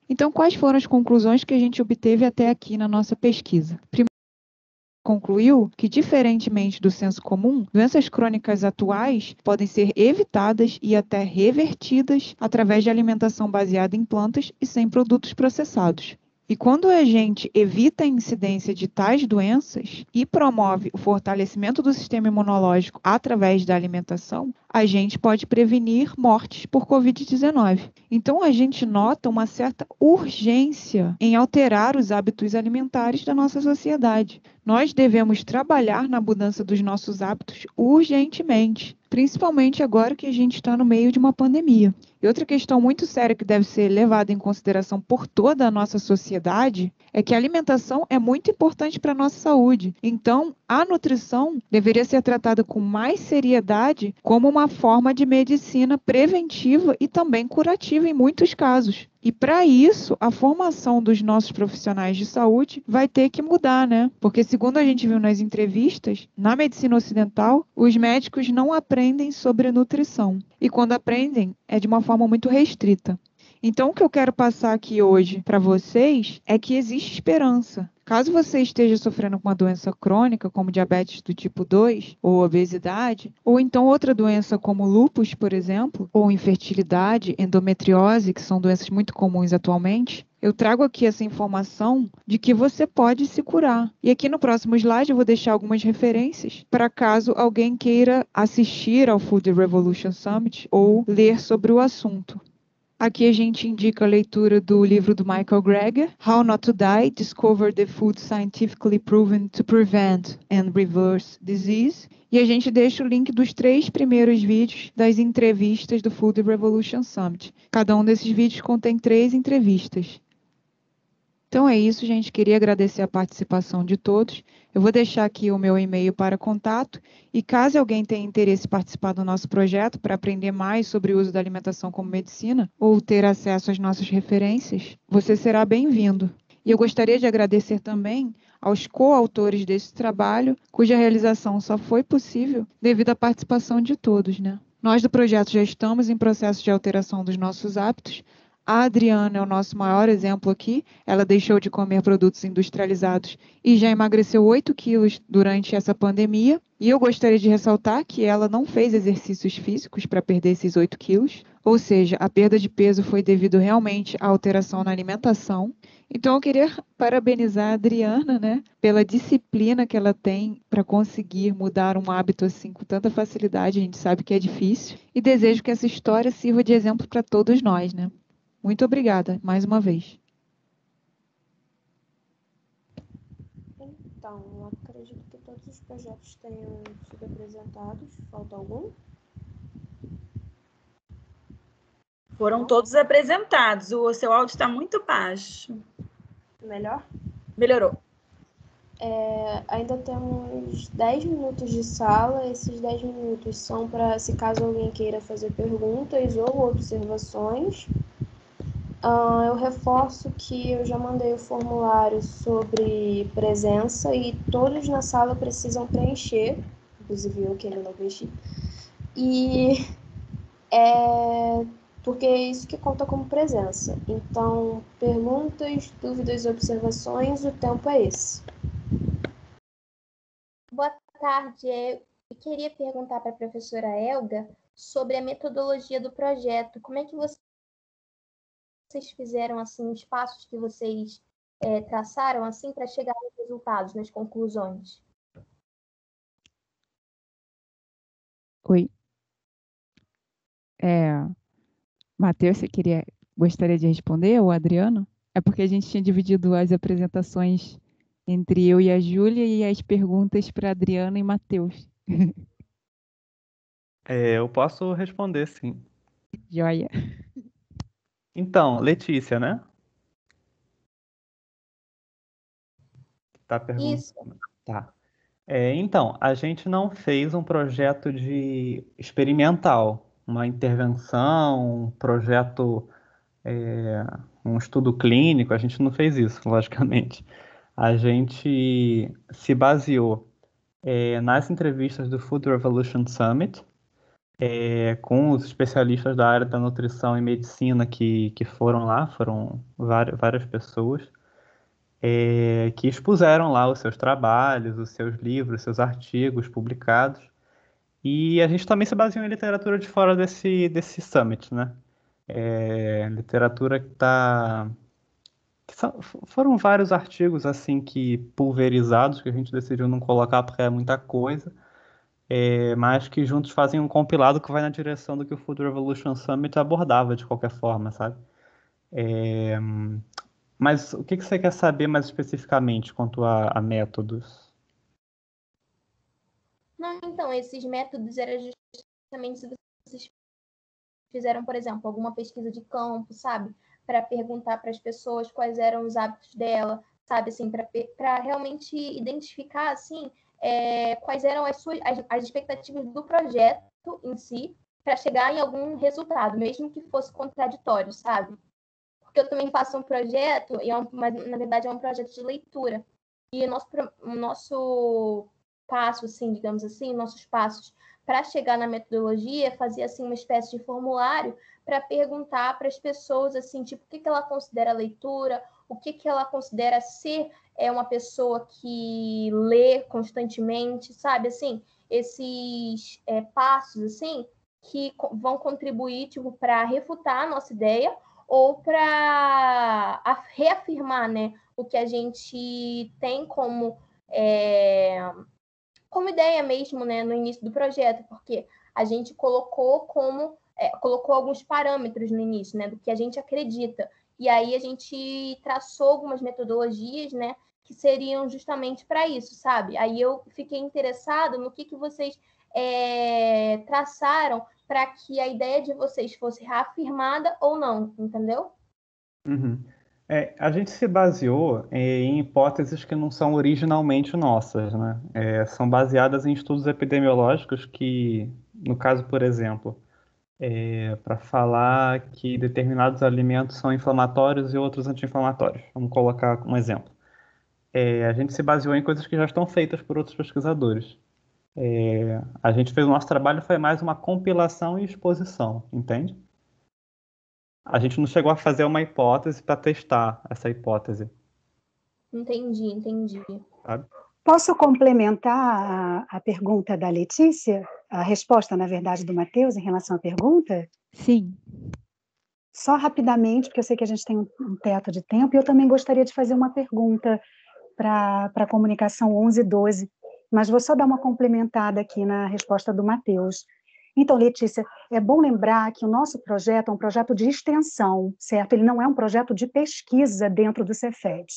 Speaker 4: Então, quais foram as conclusões que a gente obteve até aqui na nossa pesquisa? Primeiro, concluiu que, diferentemente do senso comum, doenças crônicas atuais podem ser evitadas e até revertidas através de alimentação baseada em plantas e sem produtos processados. E quando a gente evita a incidência de tais doenças e promove o fortalecimento do sistema imunológico através da alimentação, a gente pode prevenir mortes por Covid-19. Então, a gente nota uma certa urgência em alterar os hábitos alimentares da nossa sociedade. Nós devemos trabalhar na mudança dos nossos hábitos urgentemente, principalmente agora que a gente está no meio de uma pandemia. E outra questão muito séria que deve ser levada em consideração por toda a nossa sociedade é que a alimentação é muito importante para a nossa saúde. Então, a nutrição deveria ser tratada com mais seriedade como uma forma de medicina preventiva e também curativa em muitos casos. E para isso, a formação dos nossos profissionais de saúde vai ter que mudar, né? Porque, segundo a gente viu nas entrevistas, na medicina ocidental, os médicos não aprendem sobre nutrição. E quando aprendem, é de uma forma muito restrita. Então, o que eu quero passar aqui hoje para vocês é que existe esperança. Caso você esteja sofrendo com uma doença crônica, como diabetes do tipo 2, ou obesidade, ou então outra doença como lúpus, por exemplo, ou infertilidade, endometriose, que são doenças muito comuns atualmente, eu trago aqui essa informação de que você pode se curar. E aqui no próximo slide eu vou deixar algumas referências para caso alguém queira assistir ao Food Revolution Summit ou ler sobre o assunto. Aqui a gente indica a leitura do livro do Michael Greger, How Not to Die, Discover the Food Scientifically Proven to Prevent and Reverse Disease. E a gente deixa o link dos 3 primeiros vídeos das entrevistas do Food Revolution Summit. Cada um desses vídeos contém 3 entrevistas. Então é isso, gente. Queria agradecer a participação de todos. Eu vou deixar aqui o meu e-mail para contato e caso alguém tenha interesse em participar do nosso projeto para aprender mais sobre o uso da alimentação como medicina ou ter acesso às nossas referências, você será bem-vindo. E eu gostaria de agradecer também aos coautores desse trabalho, cuja realização só foi possível devido à participação de todos, né? Nós do projeto já estamos em processo de alteração dos nossos hábitos, A Adriana é o nosso maior exemplo aqui. Ela deixou de comer produtos industrializados e já emagreceu 8 quilos durante essa pandemia. E eu gostaria de ressaltar que ela não fez exercícios físicos para perder esses 8 quilos. Ou seja, a perda de peso foi devido realmente à alteração na alimentação. Então, eu queria parabenizar a Adriana, né, pela disciplina que ela tem para conseguir mudar um hábito assim com tanta facilidade. A gente sabe que é difícil. E desejo que essa história sirva de exemplo para todos nós, né? Muito obrigada, mais uma vez.
Speaker 3: Então, eu acredito que todos os projetos tenham sido apresentados. Falta algum?
Speaker 1: Foram todos apresentados. O seu áudio está muito baixo.
Speaker 3: Melhor?
Speaker 1: Melhorou.
Speaker 3: Ainda temos 10 minutos de sala. Esses 10 minutos são para, se caso alguém queira fazer perguntas ou observações. Eu reforço que eu já mandei o formulário sobre presença e todos na sala precisam preencher, inclusive eu que ainda não preenchi. E porque é isso que conta como presença. Então, perguntas, dúvidas, observações, o tempo é esse.
Speaker 11: Boa tarde. Eu queria perguntar para a professora Elga sobre a metodologia do projeto. Como é que vocês fizeram assim os passos que vocês traçaram assim para chegar nos resultados, nas conclusões?
Speaker 4: Oi. Matheus, você gostaria de responder, ou Adriano? É porque a gente tinha dividido as apresentações entre eu e a Júlia e as perguntas para Adriana e Matheus.
Speaker 12: Eu posso responder, sim.
Speaker 4: Joia.
Speaker 12: Então, Letícia, né? Tá perguntando.
Speaker 11: Isso.
Speaker 12: Tá. Então, a gente não fez um projeto de experimental, uma intervenção, um projeto, um estudo clínico, a gente não fez isso, logicamente. A gente se baseou nas entrevistas do Food Revolution Summit, com os especialistas da área da nutrição e medicina que foram lá, foram várias pessoas, que expuseram lá os seus trabalhos, os seus livros, seus artigos publicados. E a gente também se baseou em literatura de fora desse summit, né? Literatura foram vários artigos assim que pulverizados, que a gente decidiu não colocar porque é muita coisa, mas que juntos fazem um compilado que vai na direção do que o Food Revolution Summit abordava de qualquer forma, sabe? Mas o que você quer saber mais especificamente quanto a métodos?
Speaker 11: Não, então, esses métodos eram justamente se vocês fizeram, por exemplo, alguma pesquisa de campo, sabe? Para perguntar para as pessoas quais eram os hábitos dela, sabe? Assim, para realmente identificar, assim, quais eram as expectativas do projeto em si, para chegar em algum resultado, mesmo que fosse contraditório, sabe? Porque eu também faço um projeto, mas na verdade é um projeto de leitura. E o nosso passo, assim, digamos assim, nossos passos para chegar na metodologia, fazer assim uma espécie de formulário para perguntar para as pessoas assim, tipo, o que ela considera leitura, o que ela considera ser uma pessoa que lê constantemente, sabe? Assim, esses passos assim que vão contribuir tipo, para refutar a nossa ideia ou para reafirmar, né, o que a gente tem como ideia mesmo, né, no início do projeto, porque a gente colocou alguns parâmetros no início, né, do que a gente acredita. E aí a gente traçou algumas metodologias, né, que seriam justamente para isso, sabe? Aí eu fiquei interessada no que vocês traçaram para que a ideia de vocês fosse reafirmada ou não, entendeu?
Speaker 12: Uhum. A gente se baseou em hipóteses que não são originalmente nossas, né? São baseadas em estudos epidemiológicos que, no caso, por exemplo, para falar que determinados alimentos são inflamatórios e outros anti-inflamatórios. Vamos colocar um exemplo. A gente se baseou em coisas que já estão feitas por outros pesquisadores. A gente fez o nosso trabalho, foi mais uma compilação e exposição, entende? A gente não chegou a fazer uma hipótese para testar essa hipótese.
Speaker 11: Entendi.
Speaker 12: Sabe?
Speaker 13: Posso complementar a pergunta da Letícia? A resposta, na verdade, do Matheus em relação à pergunta?
Speaker 4: Sim.
Speaker 13: Só rapidamente, porque eu sei que a gente tem um teto de tempo, e eu também gostaria de fazer uma pergunta para a comunicação 11 e 12, mas vou só dar uma complementada aqui na resposta do Matheus. Então, Letícia, é bom lembrar que o nosso projeto é um projeto de extensão, certo? Ele não é um projeto de pesquisa dentro do Cefet.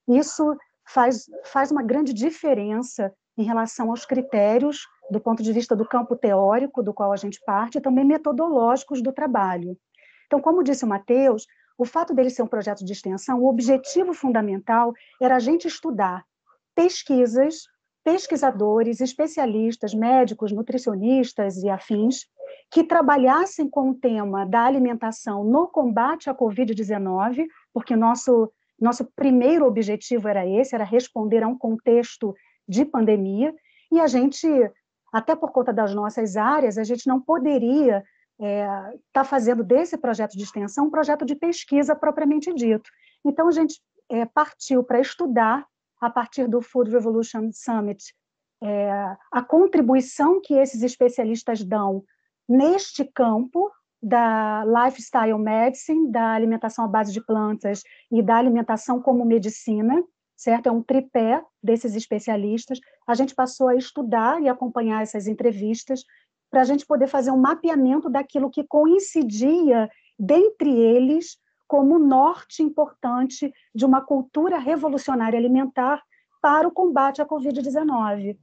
Speaker 13: Isso faz uma grande diferença em relação aos critérios do ponto de vista do campo teórico, do qual a gente parte, e também metodológicos do trabalho. Então, como disse o Matheus, o fato dele ser um projeto de extensão, o objetivo fundamental era a gente estudar pesquisas, pesquisadores, especialistas, médicos, nutricionistas e afins, que trabalhassem com o tema da alimentação no combate à Covid-19, porque nosso primeiro objetivo era esse, era responder a um contexto de pandemia, e a gente, até por conta das nossas áreas, a gente não poderia está fazendo desse projeto de extensão um projeto de pesquisa propriamente dito. Então, a gente partiu para estudar, a partir do Food Revolution Summit, a contribuição que esses especialistas dão neste campo da lifestyle medicine, da alimentação à base de plantas e da alimentação como medicina, certo? É um tripé desses especialistas. A gente passou a estudar e acompanhar essas entrevistas para a gente poder fazer um mapeamento daquilo que coincidia dentre eles como norte importante de uma cultura revolucionária alimentar para o combate à Covid-19.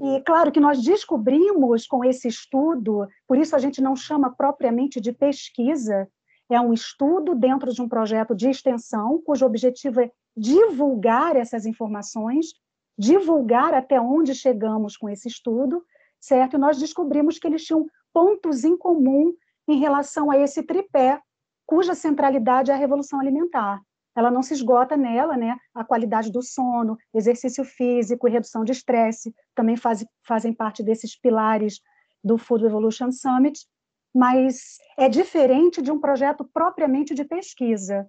Speaker 13: E, claro, que nós descobrimos com esse estudo, por isso a gente não chama propriamente de pesquisa, é um estudo dentro de um projeto de extensão, cujo objetivo é divulgar essas informações, divulgar até onde chegamos com esse estudo, certo? E nós descobrimos que eles tinham pontos em comum em relação a esse tripé, cuja centralidade é a revolução alimentar. Ela não se esgota nela, né? A qualidade do sono, exercício físico e redução de estresse também fazem parte desses pilares do Food Revolution Summit, mas é diferente de um projeto propriamente de pesquisa,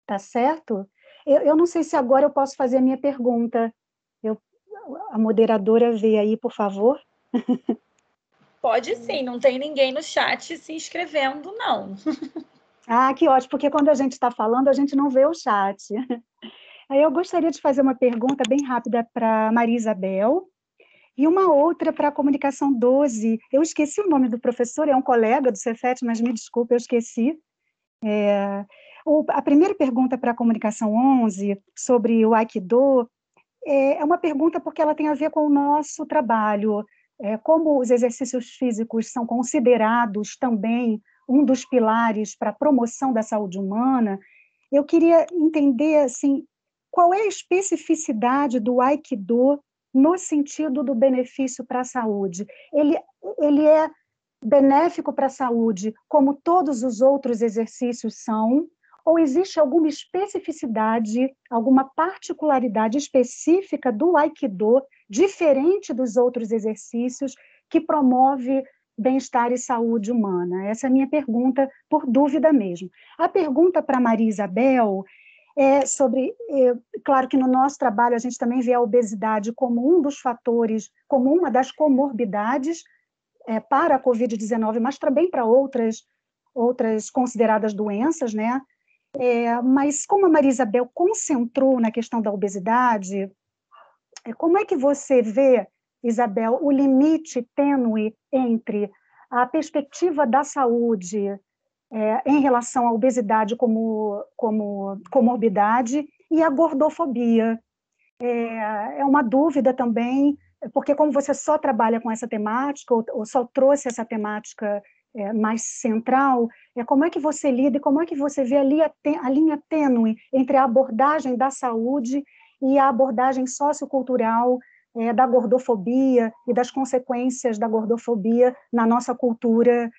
Speaker 13: tá certo? Eu não sei se agora eu posso fazer a minha pergunta. A moderadora vê aí, por favor.
Speaker 1: Pode sim, não tem ninguém no chat se inscrevendo, não.
Speaker 13: Ah, que ótimo, porque quando a gente está falando, a gente não vê o chat. Aí eu gostaria de fazer uma pergunta bem rápida para Maria Isabel e uma outra para a comunicação 12. Eu esqueci o nome do professor, é um colega do Cefet, mas me desculpe, eu esqueci. A primeira pergunta para a comunicação 11, sobre o Aikido, é uma pergunta porque ela tem a ver com o nosso trabalho. Como os exercícios físicos são considerados também um dos pilares para a promoção da saúde humana, eu queria entender assim, qual é a especificidade do Aikido no sentido do benefício para a saúde. Ele é benéfico para a saúde, como todos os outros exercícios são, ou existe alguma especificidade, alguma particularidade específica do Aikido, diferente dos outros exercícios, que promove bem-estar e saúde humana? Essa é a minha pergunta, por dúvida mesmo. A pergunta para Maria Isabel é sobre, claro que no nosso trabalho a gente também vê a obesidade como um dos fatores, como uma das comorbidades para a Covid-19, mas também para outras consideradas doenças, né? Mas como a Maria Isabel concentrou na questão da obesidade, como é que você vê, Isabel, o limite tênue entre a perspectiva da saúde em relação à obesidade como comorbidade e a gordofobia? É uma dúvida também, porque como você só trabalha com essa temática, ou só trouxe essa temática mais central, como é que você lida e como é que você vê ali a linha tênue entre a abordagem da saúde e a abordagem sociocultural da gordofobia e das consequências da gordofobia na nossa cultura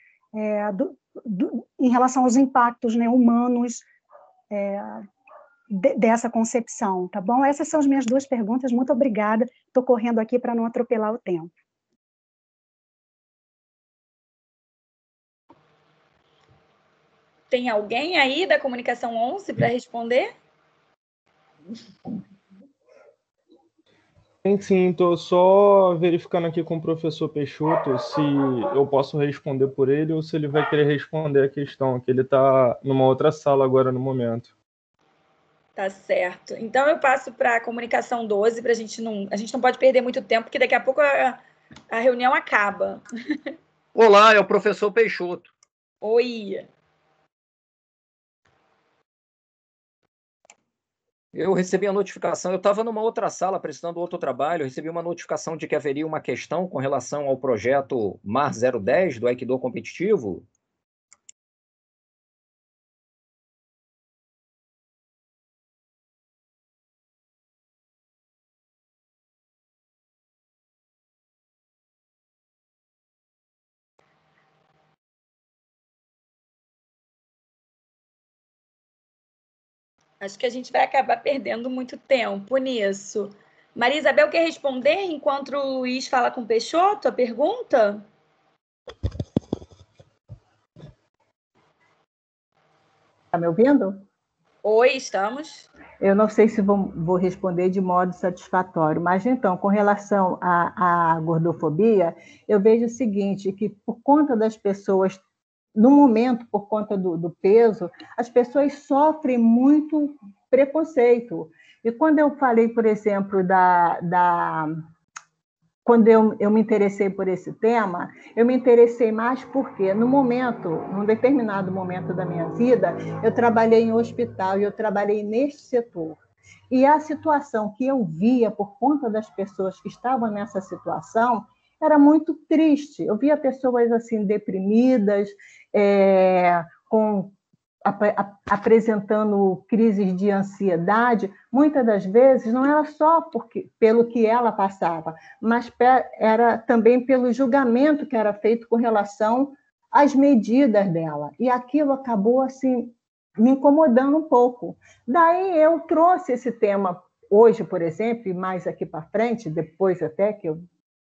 Speaker 13: em relação aos impactos, né, humanos dessa concepção, tá bom? Essas são as minhas duas perguntas, muito obrigada, estou correndo aqui para não atropelar o tempo.
Speaker 1: Tem alguém aí da comunicação 11 para responder?
Speaker 14: Sim, estou só verificando aqui com o professor Peixoto se eu posso responder por ele ou se ele vai querer responder a questão, que ele está numa outra sala agora no momento.
Speaker 1: Tá certo. Então eu passo para a comunicação 12 para a gente não pode perder muito tempo, porque daqui a pouco a reunião acaba.
Speaker 2: Olá, é o professor Peixoto.
Speaker 1: Oi.
Speaker 2: Eu recebi a notificação, eu estava numa outra sala prestando outro trabalho, eu recebi uma notificação de que haveria uma questão com relação ao projeto MAR 010 do Aikido competitivo.
Speaker 1: Acho que a gente vai acabar perdendo muito tempo nisso. Maria Isabel quer responder enquanto o Luiz fala com o Peixoto a pergunta?
Speaker 8: Está me ouvindo?
Speaker 1: Oi, estamos.
Speaker 8: Eu não sei se vou responder de modo satisfatório, mas então, com relação à gordofobia, eu vejo o seguinte, que por conta das pessoas, no momento, por conta do peso, as pessoas sofrem muito preconceito. E quando eu falei, por exemplo, quando eu me interessei por esse tema, eu me interessei mais porque, num determinado momento da minha vida, eu trabalhei em hospital e eu trabalhei neste setor. E a situação que eu via por conta das pessoas que estavam nessa situação era muito triste. Eu via pessoas assim deprimidas, apresentando crises de ansiedade, muitas das vezes não era só pelo que ela passava, mas era também pelo julgamento que era feito com relação às medidas dela. E aquilo acabou assim me incomodando um pouco. Daí eu trouxe esse tema hoje, por exemplo, e mais aqui para frente, depois até que eu,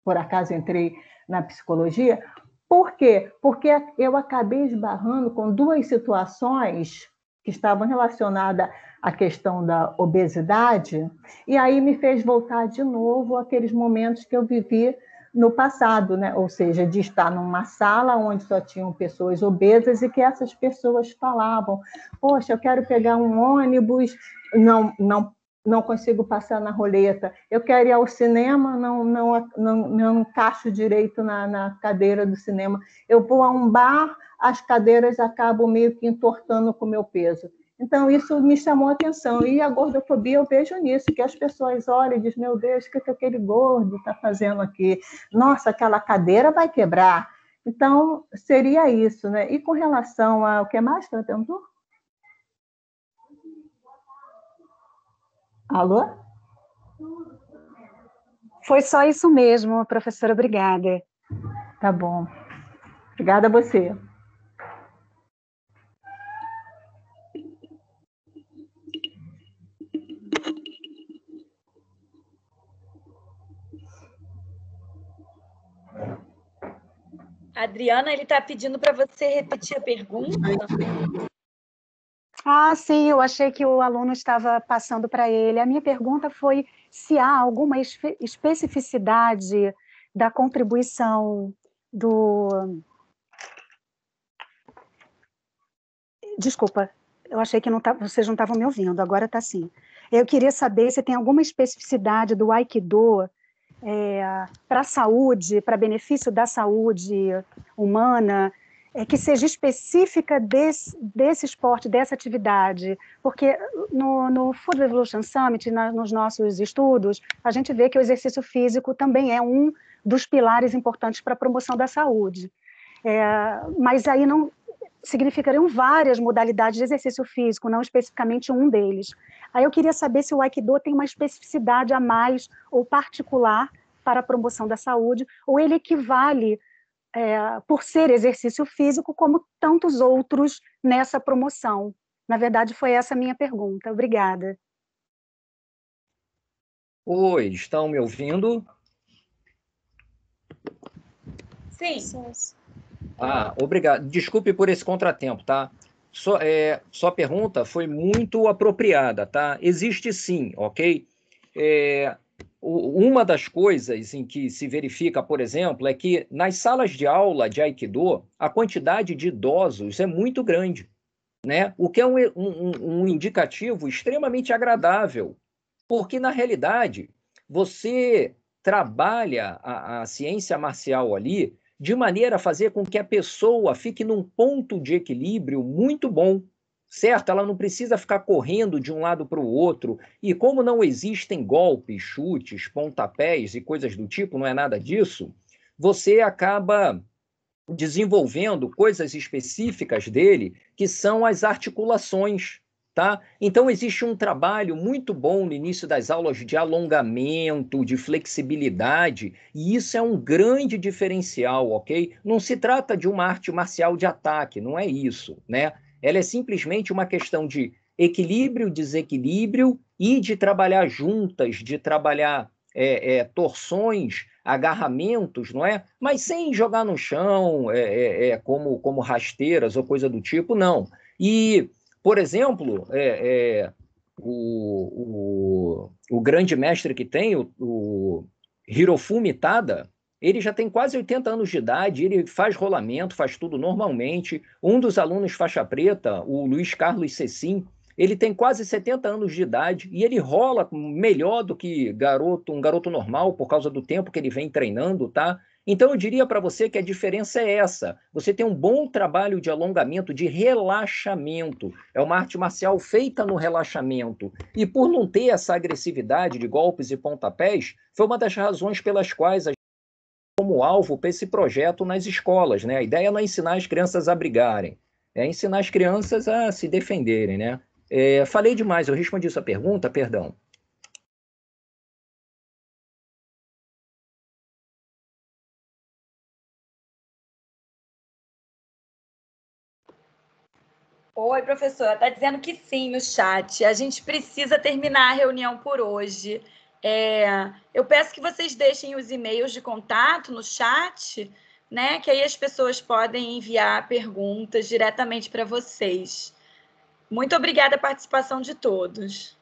Speaker 8: por acaso, entrei na psicologia. Por quê? Porque eu acabei esbarrando com duas situações que estavam relacionadas à questão da obesidade, e aí me fez voltar de novo àqueles momentos que eu vivi no passado, né? Ou seja, de estar numa sala onde só tinham pessoas obesas e que essas pessoas falavam: poxa, eu quero pegar um ônibus, não consigo passar na roleta, eu quero ir ao cinema, não encaixo direito na cadeira do cinema, eu vou a um bar, as cadeiras acabam meio que entortando com o meu peso. Então, isso me chamou a atenção. E a gordofobia eu vejo nisso, que as pessoas olham e dizem: meu Deus, o que aquele gordo está fazendo aqui? Nossa, aquela cadeira vai quebrar. Então, seria isso, né? E com relação ao que mais que ela perguntou? Alô?
Speaker 13: Foi só isso mesmo, professora, obrigada.
Speaker 8: Tá bom. Obrigada a você.
Speaker 1: Adriana, ele está pedindo para você repetir a pergunta.
Speaker 13: Ah, sim, eu achei que o aluno estava passando para ele. A minha pergunta foi se há alguma especificidade da contribuição do... Desculpa, eu achei que vocês não estavam me ouvindo, agora está sim. Eu queria saber se tem alguma especificidade do Aikido para a saúde, para benefício da saúde humana, que seja específica desse esporte, dessa atividade, porque no Food Revolution Summit, nos nossos estudos, a gente vê que o exercício físico também é um dos pilares importantes para a promoção da saúde. Mas aí não significariam várias modalidades de exercício físico, não especificamente um deles. Aí eu queria saber se o Aikido tem uma especificidade a mais ou particular para a promoção da saúde, ou ele equivale, por ser exercício físico, como tantos outros nessa promoção. Na verdade, foi essa a minha pergunta. Obrigada.
Speaker 2: Oi, estão me ouvindo?
Speaker 1: Sim.
Speaker 2: Obrigado. Desculpe por esse contratempo, tá? sua pergunta foi muito apropriada, tá? Existe sim, ok? Uma das coisas em que se verifica, por exemplo, é que nas salas de aula de Aikido, a quantidade de idosos é muito grande, né? O que é um indicativo extremamente agradável, porque, na realidade, você trabalha a ciência marcial ali de maneira a fazer com que a pessoa fique num ponto de equilíbrio muito bom, certo? Ela não precisa ficar correndo de um lado para o outro. E como não existem golpes, chutes, pontapés e coisas do tipo, não é nada disso, você acaba desenvolvendo coisas específicas dele, que são as articulações, tá? Então, existe um trabalho muito bom no início das aulas de alongamento, de flexibilidade, e isso é um grande diferencial, ok? Não se trata de uma arte marcial de ataque, não é isso, né? Ela é simplesmente uma questão de equilíbrio, desequilíbrio e de trabalhar juntas, de trabalhar torções, agarramentos, não é? Mas sem jogar no chão como rasteiras ou coisa do tipo, não. E, por exemplo, o grande mestre que tem, o Hirofumi Tada, ele já tem quase 80 anos de idade, ele faz rolamento, faz tudo normalmente. Um dos alunos faixa preta, o Luiz Carlos Cecim, ele tem quase 70 anos de idade e ele rola melhor do que um garoto normal por causa do tempo que ele vem treinando, tá? Então eu diria para você que a diferença é essa. Você tem um bom trabalho de alongamento, de relaxamento. É uma arte marcial feita no relaxamento. E por não ter essa agressividade de golpes e pontapés, foi uma das razões pelas quais a gente como alvo para esse projeto nas escolas, né? A ideia não é ensinar as crianças a brigarem, é ensinar as crianças a se defenderem, né? Falei demais, eu respondi sua pergunta, perdão.
Speaker 1: Oi, professora, está dizendo que sim no chat. A gente precisa terminar a reunião por hoje. Eu peço que vocês deixem os e-mails de contato no chat, né? Que aí as pessoas podem enviar perguntas diretamente para vocês. Muito obrigada a participação de todos.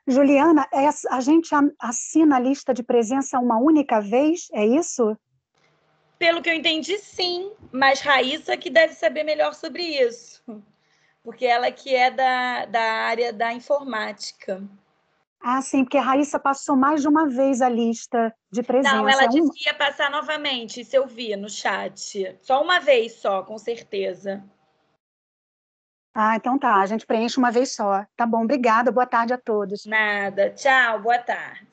Speaker 13: Juliana, a gente assina a lista de presença uma única vez, é isso?
Speaker 1: Pelo que eu entendi, sim, mas Raíssa que deve saber melhor sobre isso, porque ela que é da área da informática.
Speaker 13: Ah, sim, porque a Raíssa passou mais de uma vez a lista de presença.
Speaker 1: Não, ela disse que ia passar novamente, isso eu vi no chat. Só uma vez só, com certeza.
Speaker 13: Ah, então tá, a gente preenche uma vez só. Tá bom, obrigada, boa tarde a todos.
Speaker 1: Nada, tchau, boa tarde.